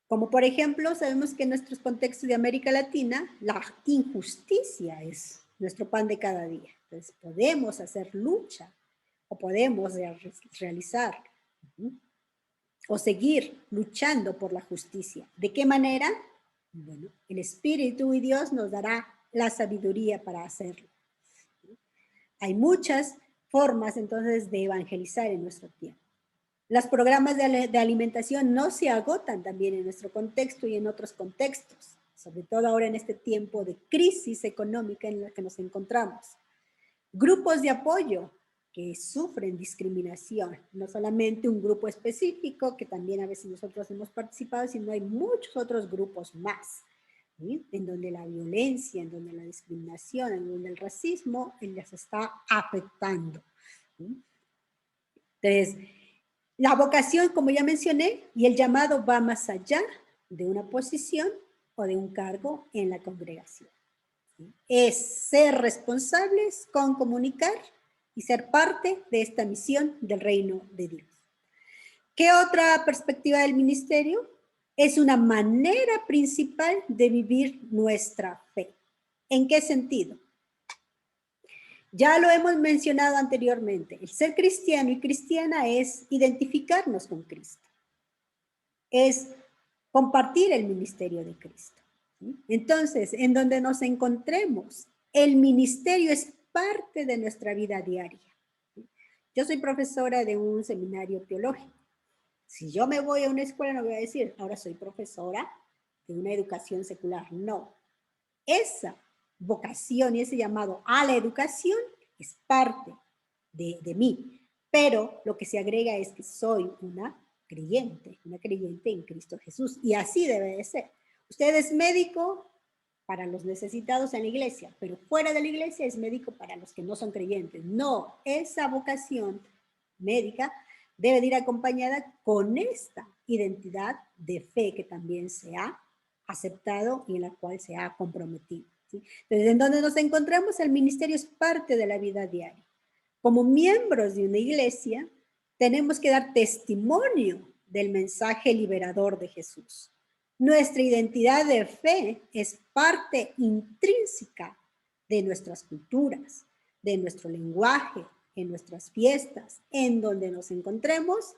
Como por ejemplo, sabemos que en nuestros contextos de América Latina, la injusticia es nuestro pan de cada día. Entonces podemos hacer lucha o podemos realizar o seguir luchando por la justicia. ¿De qué manera? Bueno, el Espíritu y Dios nos dará la sabiduría para hacerlo. Hay muchas formas entonces de evangelizar en nuestro tiempo. Los programas de alimentación no se agotan también en nuestro contexto y en otros contextos, sobre todo ahora en este tiempo de crisis económica en la que nos encontramos. Grupos de apoyo que sufren discriminación, no solamente un grupo específico, que también a veces nosotros hemos participado, sino hay muchos otros grupos más, ¿sí? En donde la violencia, en donde la discriminación, en donde el racismo les está afectando, ¿sí? Entonces, la vocación, como ya mencioné, y el llamado va más allá de una posición o de un cargo en la congregación. ¿Sí? Es ser responsables con comunicar y ser parte de esta misión del reino de Dios. ¿Qué otra perspectiva del ministerio? Es una manera principal de vivir nuestra fe. ¿En qué sentido? Ya lo hemos mencionado anteriormente. El ser cristiano y cristiana es identificarnos con Cristo. Es compartir el ministerio de Cristo. Entonces, en donde nos encontremos, el ministerio es parte de nuestra vida diaria. Yo soy profesora de un seminario teológico. Si yo me voy a una escuela, no voy a decir, ahora soy profesora de una educación secular. No. Esa vocación y ese llamado a la educación es parte de mí. Pero lo que se agrega es que soy una creyente en Cristo Jesús. Y así debe de ser. Usted es médico para los necesitados en la iglesia, pero fuera de la iglesia es médico para los que no son creyentes. No, esa vocación médica debe de ir acompañada con esta identidad de fe que también se ha aceptado y en la cual se ha comprometido, ¿sí? Entonces, en donde nos encontramos, el ministerio es parte de la vida diaria. Como miembros de una iglesia, tenemos que dar testimonio del mensaje liberador de Jesús. Nuestra identidad de fe es parte intrínseca de nuestras culturas, de nuestro lenguaje, en nuestras fiestas, en donde nos encontremos.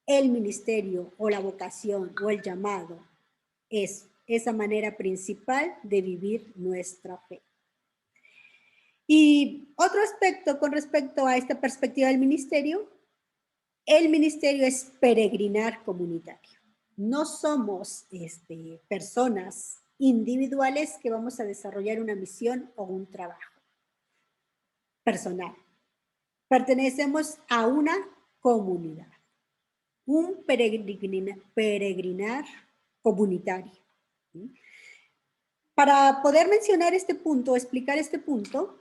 El ministerio o la vocación o el llamado es esa manera principal de vivir nuestra fe. Y otro aspecto con respecto a esta perspectiva del ministerio, el ministerio es peregrinar comunitario. No somos personas individuales que vamos a desarrollar una misión o un trabajo personal. Pertenecemos a una comunidad, un peregrinar comunitario. ¿Sí? Para poder mencionar este punto, explicar este punto,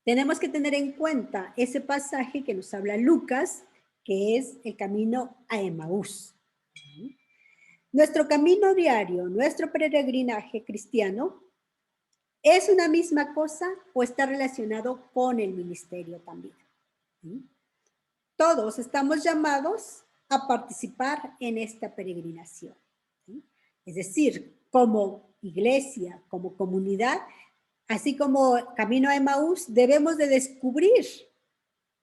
tenemos que tener en cuenta ese pasaje que nos habla Lucas, que es el camino a Emaús. Nuestro camino diario, nuestro peregrinaje cristiano, ¿es una misma cosa o está relacionado con el ministerio también? Todos estamos llamados a participar en esta peregrinación. Es decir, como iglesia, como comunidad, así como camino a Emaús, debemos de descubrir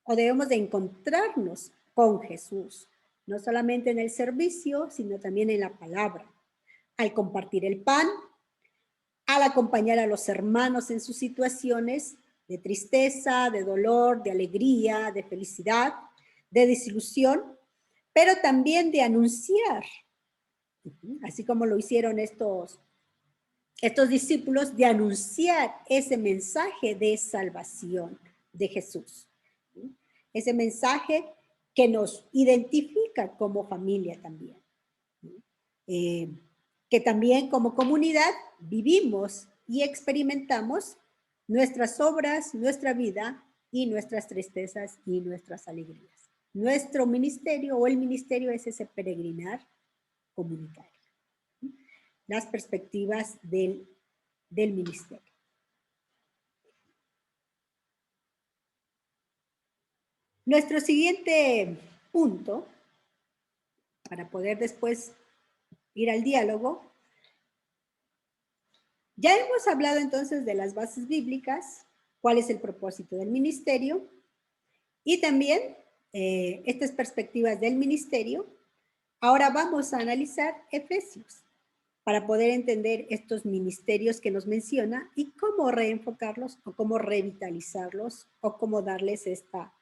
o debemos de encontrarnos con Jesús, no solamente en el servicio, sino también en la palabra, al compartir el pan, al acompañar a los hermanos en sus situaciones de tristeza, de dolor, de alegría, de felicidad, de desilusión, pero también de anunciar, así como lo hicieron estos discípulos, de anunciar ese mensaje de salvación de Jesús. Ese mensaje que nos identifica como familia también. Que también como comunidad vivimos y experimentamos nuestras obras, nuestra vida y nuestras tristezas y nuestras alegrías. Nuestro ministerio o el ministerio es ese peregrinar comunitario. Las perspectivas del ministerio. Nuestro siguiente punto, para poder después ir al diálogo, ya hemos hablado entonces de las bases bíblicas, cuál es el propósito del ministerio y también estas perspectivas del ministerio. Ahora vamos a analizar Efesios. para poder entender estos ministerios que nos menciona y cómo reenfocarlos o cómo revitalizarlos o cómo darles esta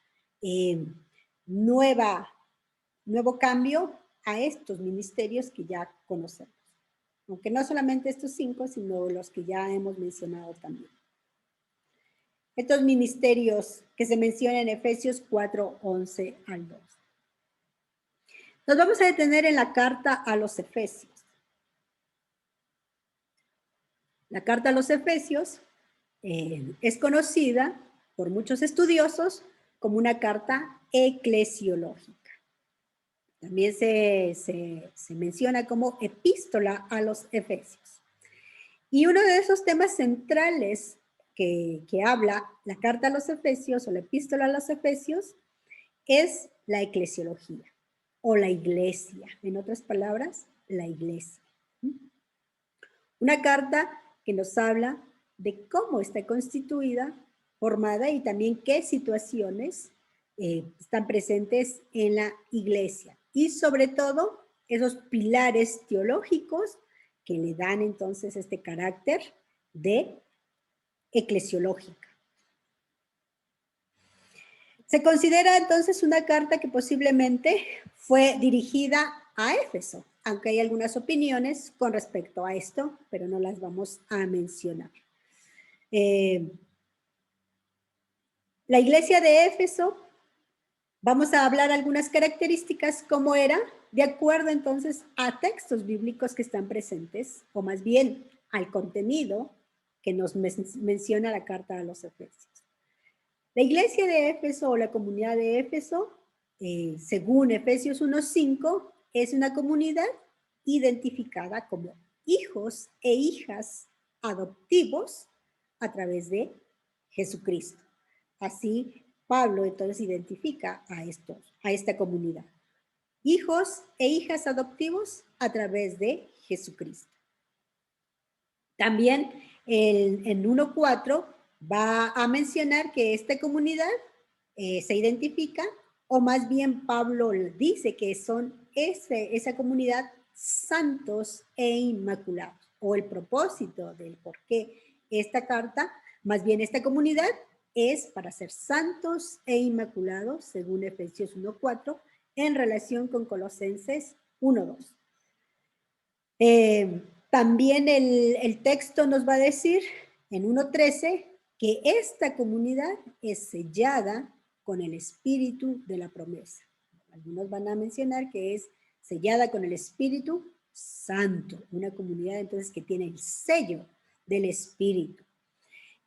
nuevo cambio a estos ministerios que ya conocemos. Aunque no solamente estos 5, sino los que ya hemos mencionado también. Estos ministerios que se mencionan en Efesios 4, 11 al 2. Nos vamos a detener en la carta a los Efesios. La carta a los Efesios es conocida por muchos estudiosos como una carta eclesiológica. También se menciona como epístola a los Efesios. Y uno de esos temas centrales que habla la carta a los Efesios o la epístola a los Efesios es la eclesiología o la iglesia. En otras palabras, la iglesia. Una carta que nos habla de cómo está constituida, formada y también qué situaciones están presentes en la iglesia. Y sobre todo, esos pilares teológicos que le dan entonces este carácter de eclesiológica. Se considera entonces una carta que posiblemente fue dirigida a Éfeso, aunque hay algunas opiniones con respecto a esto, pero no las vamos a mencionar. La iglesia de Éfeso, vamos a hablar algunas características, cómo era, de acuerdo entonces a textos bíblicos que están presentes, o más bien al contenido que nos menciona la carta a los Efesios. La iglesia de Éfeso o la comunidad de Éfeso, según Efesios 1:5, es una comunidad identificada como hijos e hijas adoptivos a través de Jesucristo. Así, Pablo entonces identifica a esta comunidad. Hijos e hijas adoptivos a través de Jesucristo. También en 1:4 va a mencionar que esta comunidad se identifica, o más bien Pablo dice que son esa comunidad santos e inmaculados, o el propósito del por qué esta carta, más bien esta comunidad es para ser santos e inmaculados, según Efesios 1:4, en relación con Colosenses 1:2. También el texto nos va a decir en 1:13 que esta comunidad es sellada con el espíritu de la promesa. Algunos van a mencionar que es sellada con el Espíritu Santo, una comunidad entonces que tiene el sello del Espíritu.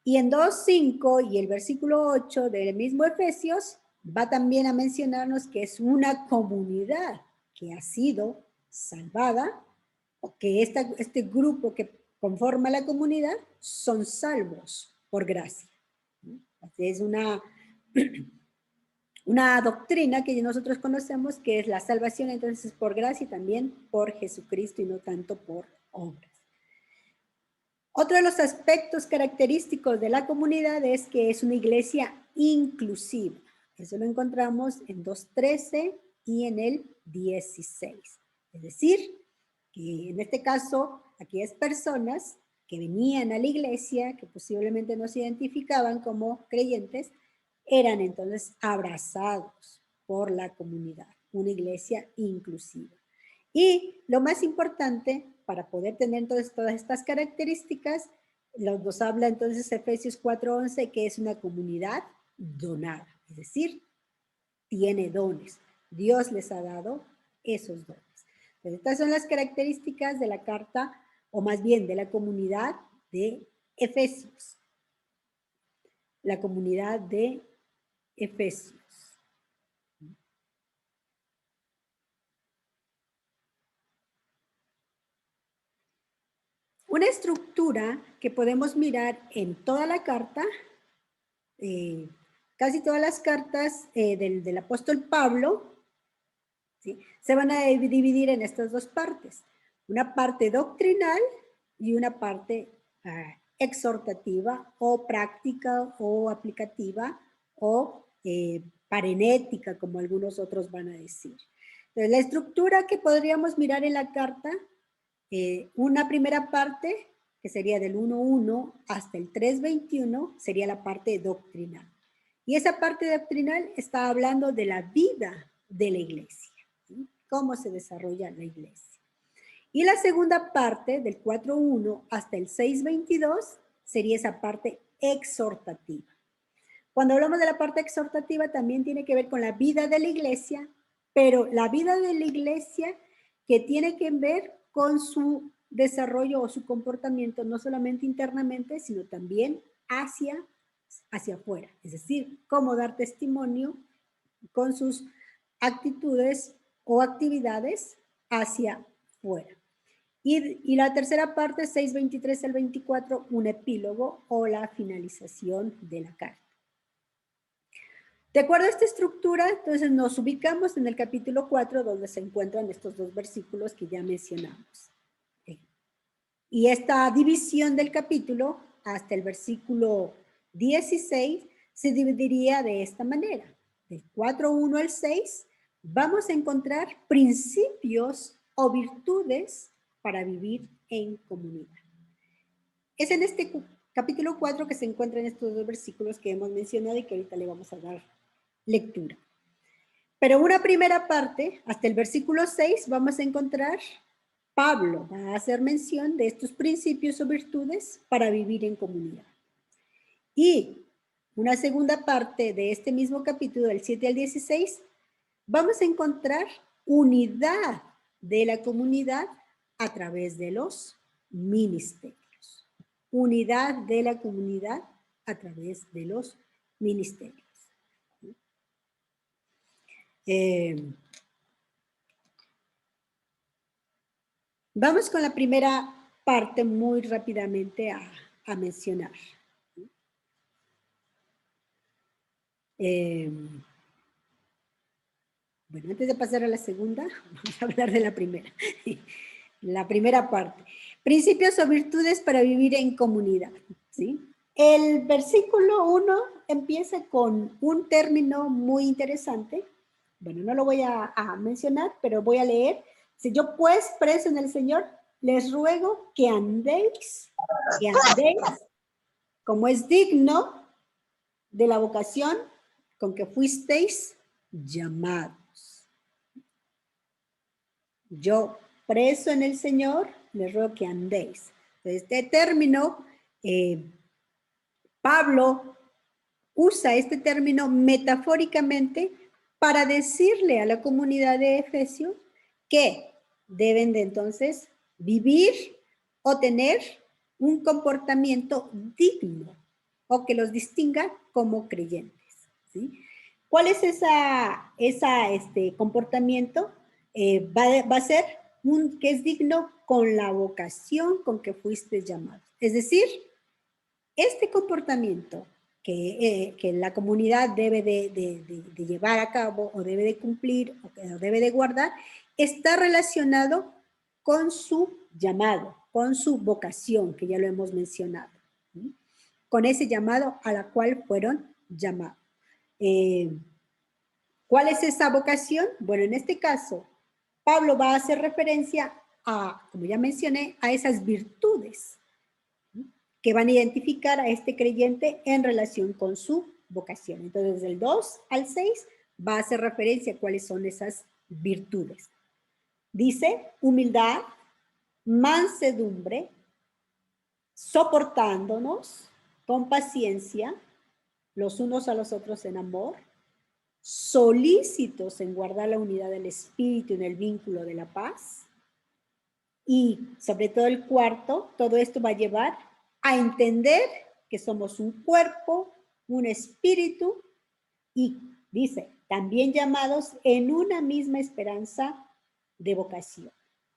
Y en 2:5 y el versículo 8 del mismo Efesios va también a mencionarnos que es una comunidad que ha sido salvada, o que este grupo que conforma la comunidad son salvos por gracia. Es una doctrina que nosotros conocemos que es la salvación entonces por gracia y también por Jesucristo y no tanto por obras. Otro de los aspectos característicos de la comunidad es que es una iglesia inclusiva. Eso lo encontramos en 2:13 y en el 16. Es decir, que en este caso, aquellas personas que venían a la iglesia, que posiblemente no se identificaban como creyentes, eran entonces abrazados por la comunidad, una iglesia inclusiva. Y lo más importante, para poder tener entonces todas estas características, nos habla entonces Efesios 4:11, que es una comunidad donada, es decir, tiene dones. Dios les ha dado esos dones. Entonces, estas son las características de la carta, o más bien de la comunidad de Efesios. La comunidad de Efesios. Una estructura que podemos mirar en toda la carta, casi todas las cartas del apóstol Pablo, ¿sí?, se van a dividir en estas dos partes. Una parte doctrinal y una parte exhortativa o práctica o aplicativa o parenética, como algunos otros van a decir. Entonces, la estructura que podríamos mirar en la carta Una primera parte, que sería del 1.1 hasta el 3.21, sería la parte doctrinal. Y esa parte doctrinal está hablando de la vida de la iglesia, ¿sí? Cómo se desarrolla la iglesia. Y la segunda parte, del 4.1 hasta el 6.22, sería esa parte exhortativa. Cuando hablamos de la parte exhortativa, también tiene que ver con la vida de la iglesia, pero la vida de la iglesia que tiene que ver con su desarrollo o su comportamiento, no solamente internamente, sino también hacia afuera. Es decir, cómo dar testimonio con sus actitudes o actividades hacia afuera. Y la tercera parte, 6.23 al 24, un epílogo o la finalización de la carta. De acuerdo a esta estructura, entonces nos ubicamos en el capítulo 4, donde se encuentran estos dos versículos que ya mencionamos. Y esta división del capítulo hasta el versículo 16 se dividiría de esta manera. Del 4.1 al 6 vamos a encontrar principios o virtudes para vivir en comunidad. Es en este capítulo 4 que se encuentran estos dos versículos que hemos mencionado y que ahorita le vamos a dar lectura. Pero una primera parte, hasta el versículo 6, vamos a encontrar Pablo va a hacer mención de estos principios o virtudes para vivir en comunidad. Y una segunda parte de este mismo capítulo, del 7 al 16, vamos a encontrar unidad de la comunidad a través de los ministerios. Unidad de la comunidad a través de los ministerios. Vamos con la primera parte muy rápidamente a mencionar. Bueno, antes de pasar a la segunda, vamos a hablar de la primera. La primera parte. Principios o virtudes para vivir en comunidad, ¿sí? El versículo 1 empieza con un término muy interesante. Bueno, no lo voy a mencionar, pero voy a leer. Si yo pues, preso en el Señor, les ruego que andéis como es digno de la vocación con que fuisteis llamados. Yo, preso en el Señor, les ruego que andéis. Este término, Pablo usa este término metafóricamente para decirle a la comunidad de Efesios que deben de entonces vivir o tener un comportamiento digno o que los distinga como creyentes, ¿sí? ¿Cuál es ese comportamiento? Va a ser que es digno con la vocación con que fuiste llamados. Es decir, este comportamiento que la comunidad debe de llevar a cabo o debe de cumplir o debe de guardar, está relacionado con su llamado, con su vocación, que ya lo hemos mencionado, ¿sí? Con ese llamado a la cual fueron llamados. ¿Cuál es esa vocación? Bueno, en este caso, Pablo va a hacer referencia a, como ya mencioné, a esas virtudes que van a identificar a este creyente en relación con su vocación. Entonces, del 2 al 6 va a hacer referencia a cuáles son esas virtudes. Dice, humildad, mansedumbre, soportándonos con paciencia, los unos a los otros en amor, solícitos en guardar la unidad del espíritu en el vínculo de la paz. Y sobre todo el cuarto, todo esto va a llevar a entender que somos un cuerpo, un espíritu y dice, también llamados en una misma esperanza de vocación.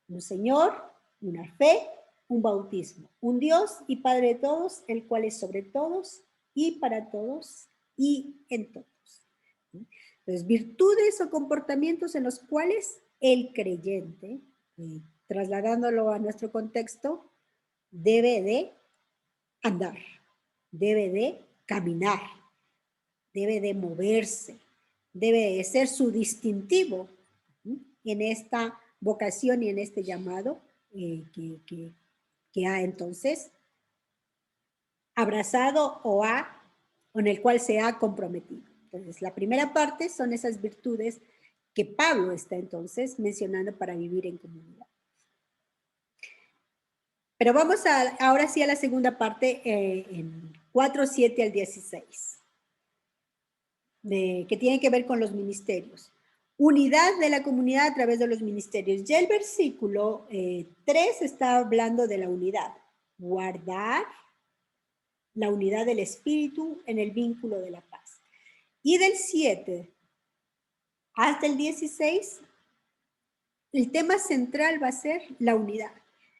Un Señor, una fe, un bautismo, un Dios y Padre de todos, el cual es sobre todos y para todos y en todos. Entonces, virtudes o comportamientos en los cuales el creyente, trasladándolo a nuestro contexto, debe de andar, debe de caminar, debe de moverse, debe de ser su distintivo en esta vocación y en este llamado que ha entonces abrazado o en el cual se ha comprometido. Entonces, la primera parte son esas virtudes que Pablo está entonces mencionando para vivir en comunidad. Pero vamos ahora sí a la segunda parte, en 4:7 al 16, que tiene que ver con los ministerios. Unidad de la comunidad a través de los ministerios. Ya el versículo 3 está hablando de la unidad. Guardar la unidad del espíritu en el vínculo de la paz. Y del 7 hasta el 16, el tema central va a ser la unidad.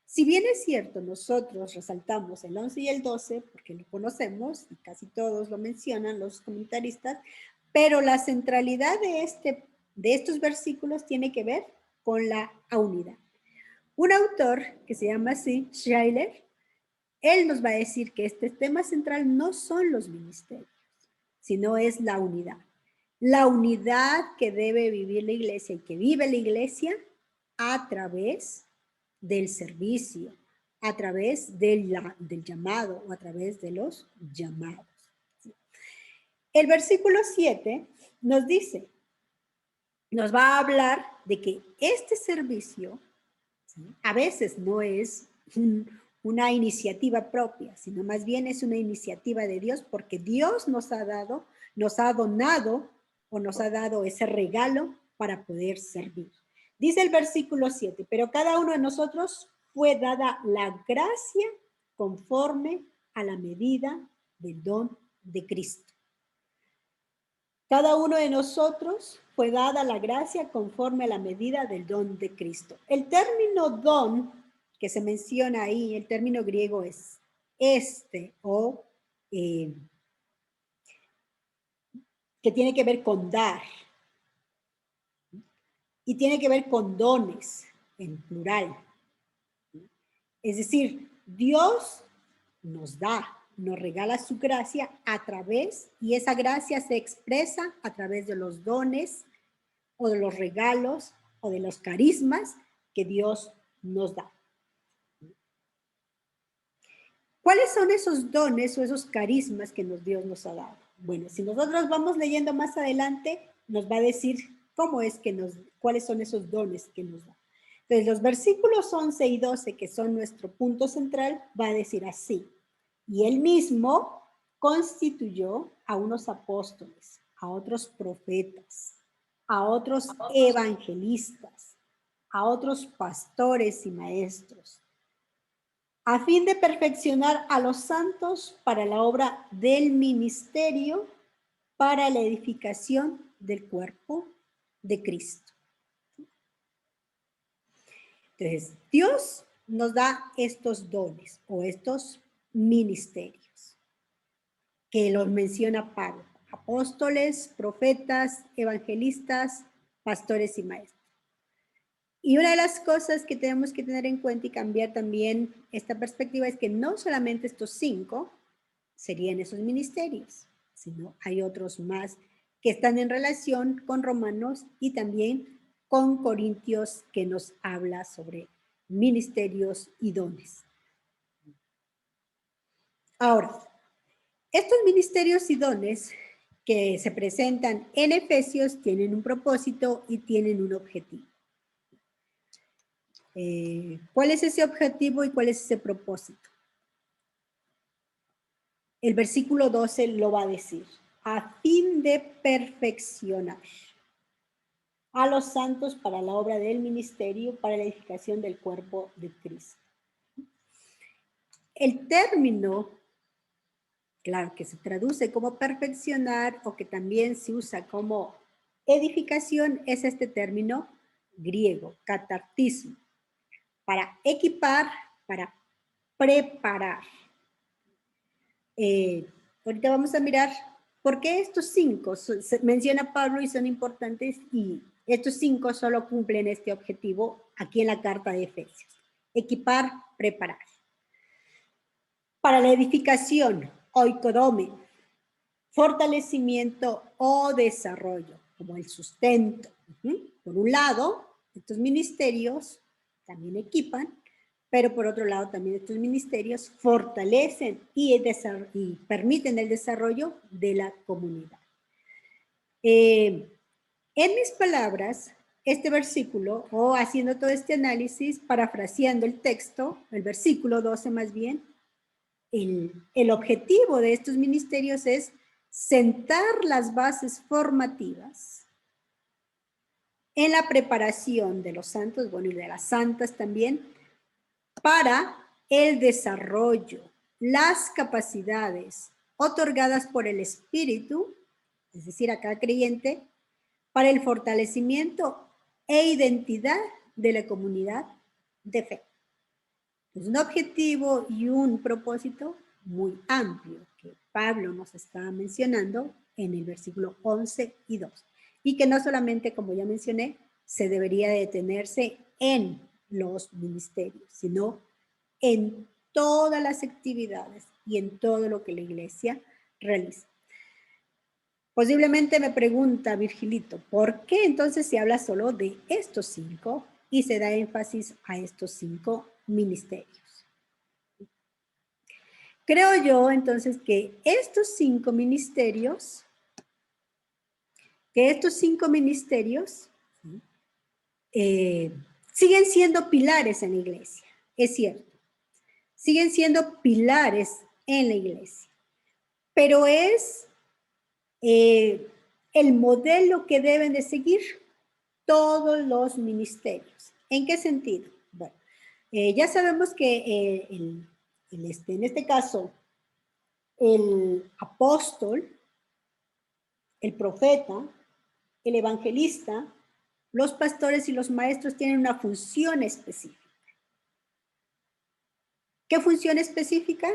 Si bien es cierto, nosotros resaltamos el 11 y el 12, porque lo conocemos, y casi todos lo mencionan los comentaristas, pero la centralidad de estos versículos tiene que ver con la unidad. Un autor que se llama así, Schreiler, él nos va a decir que este tema central no son los ministerios, sino es la unidad. La unidad que debe vivir la iglesia y que vive la iglesia a través del servicio, a través del llamado o a través de los llamados. El versículo 7 nos dice, nos va a hablar de que este servicio, ¿sí?, a veces no es una iniciativa propia, sino más bien es una iniciativa de Dios, porque Dios nos ha donado o nos ha dado ese regalo para poder servir. Dice el versículo 7, pero cada uno de nosotros fue dada la gracia conforme a la medida del don de Cristo. Cada uno de nosotros fue dada la gracia conforme a la medida del don de Cristo. El término don que se menciona ahí, el término griego es que tiene que ver con dar. Y tiene que ver con dones, en plural. Es decir, Dios nos da, nos regala su gracia a través, y esa gracia se expresa a través de los dones o de los regalos o de los carismas que Dios nos da. ¿Cuáles son esos dones o esos carismas que Dios nos ha dado? Bueno, si nosotros vamos leyendo más adelante, nos va a decir cuáles son esos dones que nos da. Entonces, los versículos 11 y 12, que son nuestro punto central, va a decir así: y él mismo constituyó a unos apóstoles, a otros profetas, a otros evangelistas, a otros pastores y maestros, a fin de perfeccionar a los santos para la obra del ministerio, para la edificación del cuerpo de Cristo. Entonces, Dios nos da estos dones o estos ministerios que los menciona Pablo: apóstoles, profetas, evangelistas, pastores y maestros. Y una de las cosas que tenemos que tener en cuenta y cambiar también esta perspectiva es que no solamente estos 5 serían esos ministerios, sino hay otros más que están en relación con Romanos y también con Corintios, que nos habla sobre ministerios y dones. Ahora, estos ministerios y dones que se presentan en Efesios tienen un propósito y tienen un objetivo. ¿Cuál es ese objetivo y cuál es ese propósito? El versículo 12 lo va a decir: a fin de perfeccionar a los santos para la obra del ministerio, para la edificación del cuerpo de Cristo. El término, claro, que se traduce como perfeccionar o que también se usa como edificación, es este término griego, catartismo, para equipar, para preparar. Ahorita vamos a mirar por qué estos 5 se menciona Pablo y son importantes, y estos 5 solo cumplen este objetivo aquí en la carta de Efesios: equipar, preparar. Para la edificación, oikodomé, fortalecimiento o desarrollo, como el sustento. Por un lado, estos ministerios también equipan, pero por otro lado también estos ministerios fortalecen y permiten el desarrollo de la comunidad. En mis palabras, este versículo, o haciendo todo este análisis, parafraseando el texto, el versículo 12 más bien, el objetivo de estos ministerios es sentar las bases formativas en la preparación de los santos, bueno, y de las santas también, para el desarrollo, las capacidades otorgadas por el Espíritu, es decir, a cada creyente, para el fortalecimiento e identidad de la comunidad de fe. Es un objetivo y un propósito muy amplio que Pablo nos está mencionando en el versículo 11 y 12. Y que no solamente, como ya mencioné, se debería detenerse en los ministerios, sino en todas las actividades y en todo lo que la iglesia realiza. Posiblemente me pregunta Virgilito, ¿por qué entonces se habla solo de estos 5 y se da énfasis a estos 5 ministerios? Creo yo entonces que estos 5 ministerios, siguen siendo pilares en la iglesia, es cierto. Siguen siendo pilares en la iglesia, pero es el modelo que deben de seguir todos los ministerios. ¿En qué sentido? Bueno, ya sabemos que en este caso, el apóstol, el profeta, el evangelista, los pastores y los maestros tienen una función específica. ¿Qué función específica?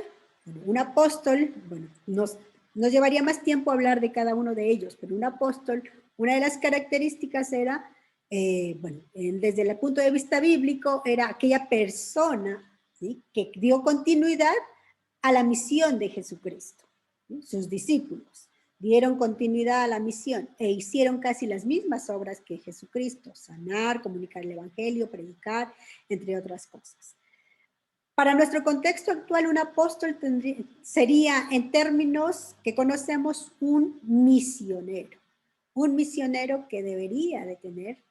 Bueno, un apóstol, bueno, nos llevaría más tiempo hablar de cada uno de ellos, pero un apóstol, una de las características era, desde el punto de vista bíblico, era aquella persona, ¿sí?, que dio continuidad a la misión de Jesucristo, ¿sí? Sus discípulos dieron continuidad a la misión e hicieron casi las mismas obras que Jesucristo: sanar, comunicar el evangelio, predicar, entre otras cosas. Para nuestro contexto actual, un apóstol sería, en términos que conocemos, un misionero que debería de tener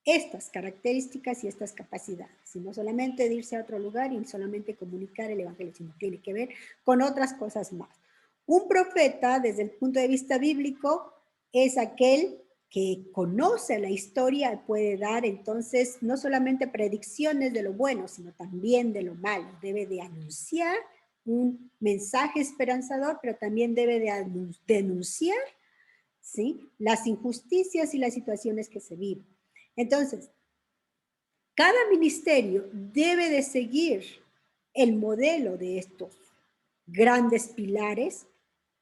estas características y estas capacidades, y no solamente de irse a otro lugar y solamente comunicar el evangelio, sino tiene que ver con otras cosas más. Un profeta, desde el punto de vista bíblico, es aquel que conoce la historia y puede dar entonces no solamente predicciones de lo bueno, sino también de lo malo. Debe de anunciar un mensaje esperanzador, pero también debe de denunciar, ¿sí?, las injusticias y las situaciones que se viven. Entonces, cada ministerio debe de seguir el modelo de estos grandes pilares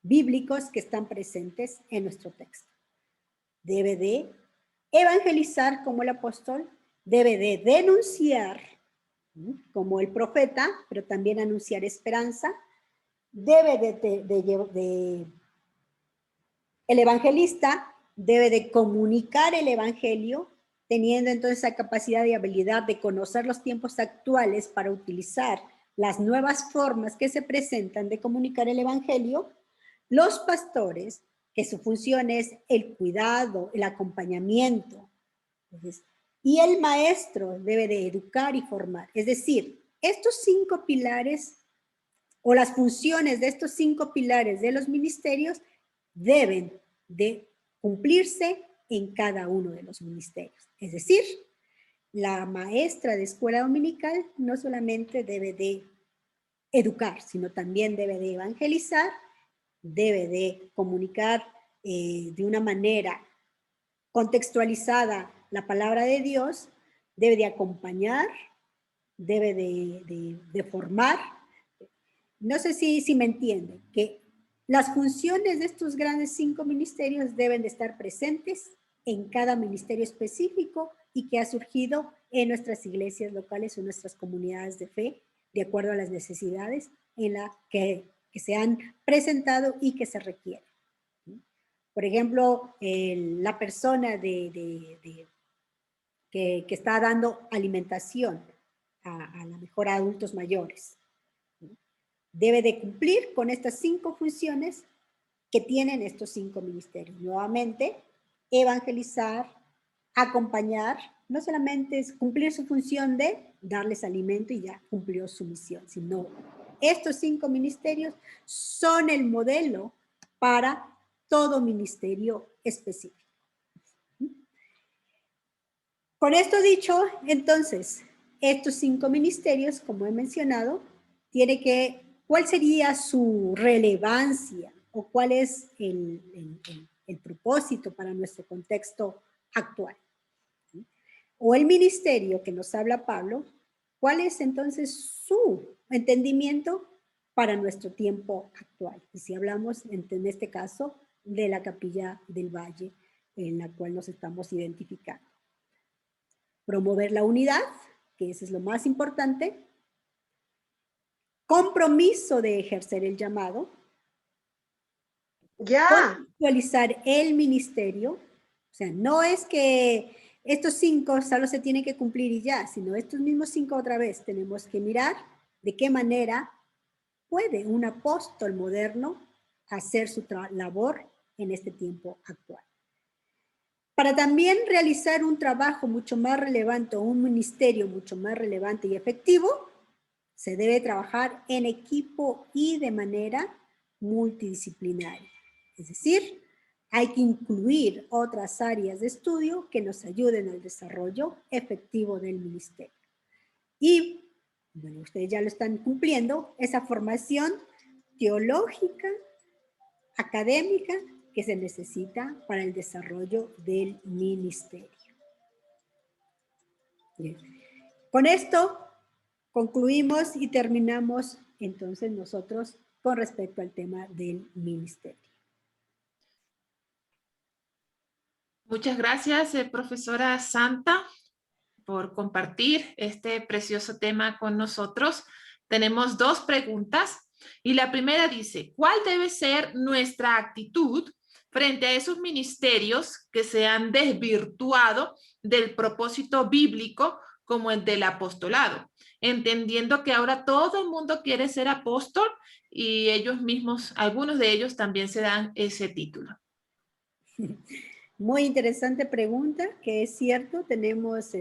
bíblicos que están presentes en nuestro texto. Debe de evangelizar como el apóstol, debe de denunciar como el profeta, pero también anunciar esperanza, el evangelista debe de comunicar el evangelio, teniendo entonces esa capacidad y habilidad de conocer los tiempos actuales para utilizar las nuevas formas que se presentan de comunicar el evangelio. Los pastores, que su función es el cuidado, el acompañamiento. Entonces, y el maestro debe de educar y formar. Es decir, estos 5 pilares o las funciones de estos 5 pilares de los ministerios deben de cumplirse en cada uno de los ministerios. Es decir, la maestra de escuela dominical no solamente debe de educar, sino también debe de evangelizar, debe de comunicar de una manera contextualizada la palabra de Dios, debe de acompañar, debe de formar. No sé si me entienden, que las funciones de estos grandes 5 ministerios deben de estar presentes en cada ministerio específico y que ha surgido en nuestras iglesias locales o nuestras comunidades de fe, de acuerdo a las necesidades en las que se han presentado y que se requieren. Por ejemplo, la persona que está dando alimentación a lo mejor a adultos mayores. Debe de cumplir con estas 5 funciones que tienen estos 5 ministerios. Nuevamente, evangelizar, acompañar, no solamente es cumplir su función de darles alimento y ya cumplió su misión, sino estos 5 ministerios son el modelo para todo ministerio específico. Con esto dicho, entonces, estos 5 ministerios, como he mencionado, ¿cuál sería su relevancia o cuál es el propósito para nuestro contexto actual? O el ministerio que nos habla Pablo, ¿cuál es entonces su entendimiento para nuestro tiempo actual? Y si hablamos en este caso de la Capilla del Valle, en la cual nos estamos identificando. Promover la unidad, que eso es lo más importante. Compromiso de ejercer el llamado. Actualizar el ministerio. O sea, no es que estos 5 solo se tienen que cumplir y ya, sino estos mismos 5 otra vez tenemos que mirar de qué manera puede un apóstol moderno hacer su labor en este tiempo actual. Para también realizar un trabajo mucho más relevante, un ministerio mucho más relevante y efectivo, se debe trabajar en equipo y de manera multidisciplinaria. Es decir, hay que incluir otras áreas de estudio que nos ayuden al desarrollo efectivo del ministerio. Y, bueno, ustedes ya lo están cumpliendo, esa formación teológica, académica, que se necesita para el desarrollo del ministerio. Bien. Con esto concluimos y terminamos entonces nosotros con respecto al tema del ministerio. Muchas gracias, profesora Santa, por compartir este precioso tema con nosotros. Tenemos 2 preguntas y la primera dice, ¿cuál debe ser nuestra actitud frente a esos ministerios que se han desvirtuado del propósito bíblico como el del apostolado? Entendiendo que ahora todo el mundo quiere ser apóstol y ellos mismos, algunos de ellos también se dan ese título. Muy interesante pregunta, que es cierto, tenemos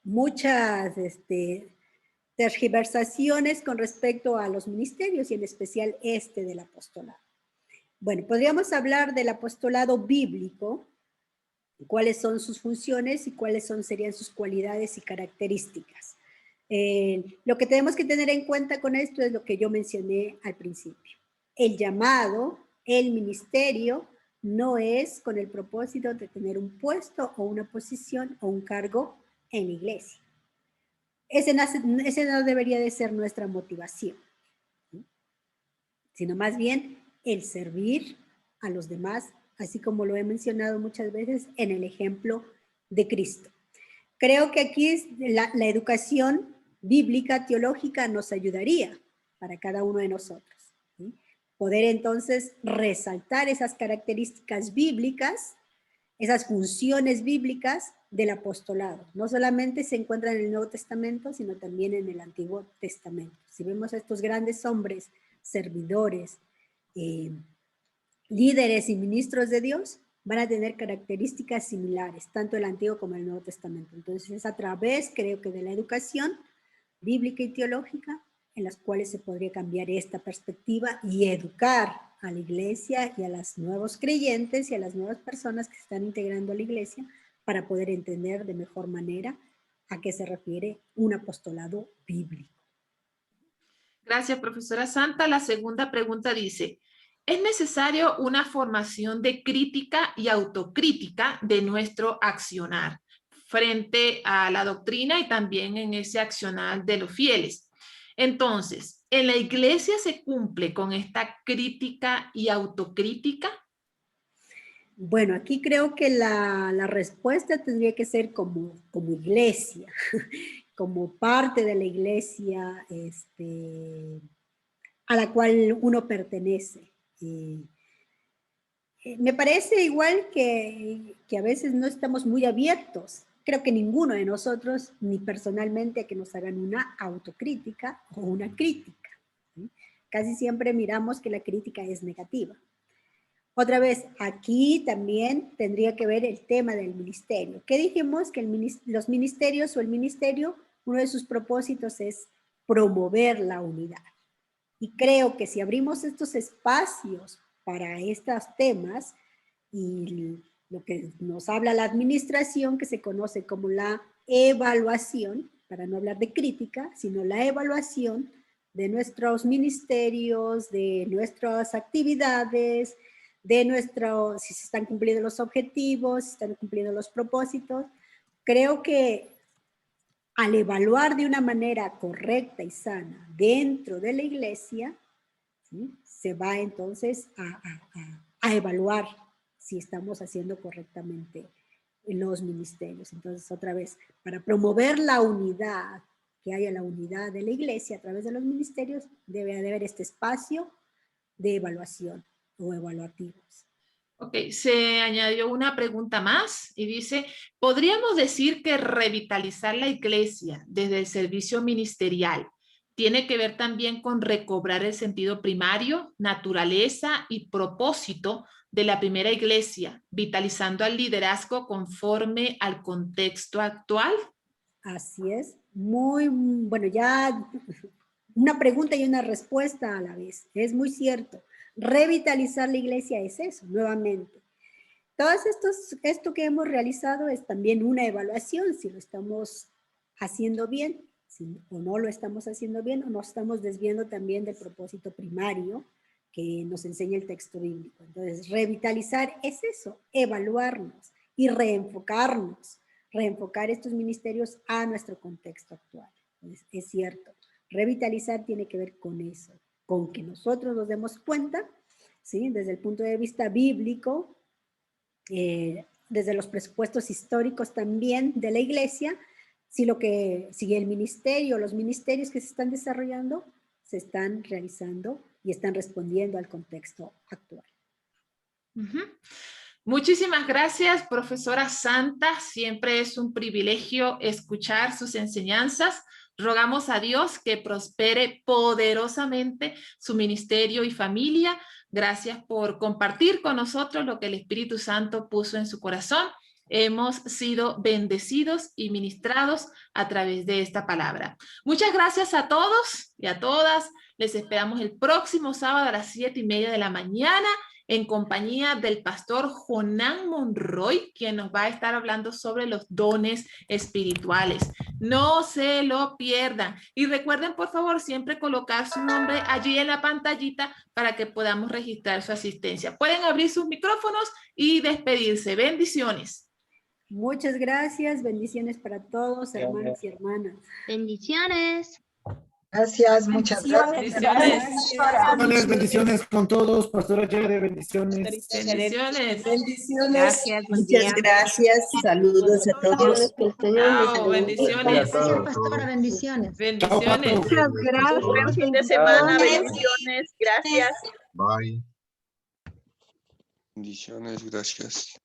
muchas tergiversaciones con respecto a los ministerios y en especial del apostolado. Bueno, podríamos hablar del apostolado bíblico, cuáles son sus funciones y cuáles serían sus cualidades y características. Lo que tenemos que tener en cuenta con esto es lo que yo mencioné al principio. El llamado, el ministerio, no es con el propósito de tener un puesto o una posición o un cargo en la iglesia. Ese no debería de ser nuestra motivación, ¿sí? Sino más bien el servir a los demás, así como lo he mencionado muchas veces en el ejemplo de Cristo. Creo que aquí la educación bíblica, teológica, nos ayudaría para cada uno de nosotros, ¿sí? Poder entonces resaltar esas características bíblicas, esas funciones bíblicas del apostolado. No solamente se encuentran en el Nuevo Testamento, sino también en el Antiguo Testamento. Si vemos a estos grandes hombres, servidores, líderes y ministros de Dios, van a tener características similares, tanto el Antiguo como el Nuevo Testamento. Entonces es a través, creo que, de la educación bíblica y teológica en las cuales se podría cambiar esta perspectiva y educar a la iglesia y a los nuevos creyentes y a las nuevas personas que se están integrando a la iglesia para poder entender de mejor manera a qué se refiere un apostolado bíblico. Gracias, profesora Santa. La segunda pregunta dice, ¿es necesario una formación de crítica y autocrítica de nuestro accionar frente a la doctrina y también en ese accionar de los fieles? Entonces, ¿en la iglesia se cumple con esta crítica y autocrítica? Bueno, aquí creo que la respuesta tendría que ser como iglesia, como parte de la iglesia a la cual uno pertenece. Me parece igual que a veces no estamos muy abiertos creo que ninguno de nosotros, ni personalmente, que nos hagan una autocrítica o una crítica. ¿Sí? Casi siempre miramos que la crítica es negativa. Otra vez, aquí también tendría que ver el tema del ministerio. ¿Qué dijimos? Que los ministerios o el ministerio, uno de sus propósitos es promover la unidad. Y creo que si abrimos estos espacios para estos temas, y lo que nos habla la administración, que se conoce como la evaluación, para no hablar de crítica, sino la evaluación de nuestros ministerios, de nuestras actividades, de si se están cumpliendo los objetivos, si están cumpliendo los propósitos. Creo que al evaluar de una manera correcta y sana dentro de la iglesia, ¿sí?, se va entonces a evaluar si estamos haciendo correctamente en los ministerios. Entonces, otra vez, para promover la unidad, que haya la unidad de la iglesia a través de los ministerios, debe haber este espacio de evaluación o evaluativos. Ok, se añadió una pregunta más y dice, ¿podríamos decir que revitalizar la iglesia desde el servicio ministerial tiene que ver también con recobrar el sentido primario, naturaleza y propósito de la primera iglesia, vitalizando al liderazgo conforme al contexto actual? Así es, muy, bueno, ya una pregunta y una respuesta a la vez, es muy cierto. Revitalizar la iglesia es eso, nuevamente. Esto que hemos realizado es también una evaluación, si lo estamos haciendo bien, o no lo estamos haciendo bien, o nos estamos desviando también del propósito primario que nos enseña el texto bíblico. Entonces, revitalizar es eso, evaluarnos y reenfocar estos ministerios a nuestro contexto actual. Entonces, es cierto, revitalizar tiene que ver con eso, con que nosotros nos demos cuenta, ¿sí?, desde el punto de vista bíblico, desde los presupuestos históricos también de la iglesia, si el ministerio, los ministerios que se están desarrollando, se están realizando y están respondiendo al contexto actual. Muchísimas gracias, profesora Santa. Siempre es un privilegio escuchar sus enseñanzas. Rogamos a Dios que prospere poderosamente su ministerio y familia. Gracias por compartir con nosotros lo que el Espíritu Santo puso en su corazón. Hemos sido bendecidos y ministrados a través de esta palabra. Muchas gracias a todos y a todas. Les esperamos el próximo sábado a las 7:30 de la mañana en compañía del pastor Jonán Monroy, quien nos va a estar hablando sobre los dones espirituales. No se lo pierdan. Y recuerden, por favor, siempre colocar su nombre allí en la pantallita para que podamos registrar su asistencia. Pueden abrir sus micrófonos y despedirse. Bendiciones. Muchas gracias. Bendiciones para todos, hermanos y hermanas. Bendiciones. Gracias, muchas gracias. Bendiciones. Bendiciones con todos, pastora Yere, bendiciones. Bendiciones. Bendiciones. Muchas gracias. Saludos a todos. Chao, bendiciones. Gracias, pastora. Bendiciones. Bendiciones. Muchas gracias. Buen fin de semana, bendiciones, gracias. Bye. Bendiciones, gracias.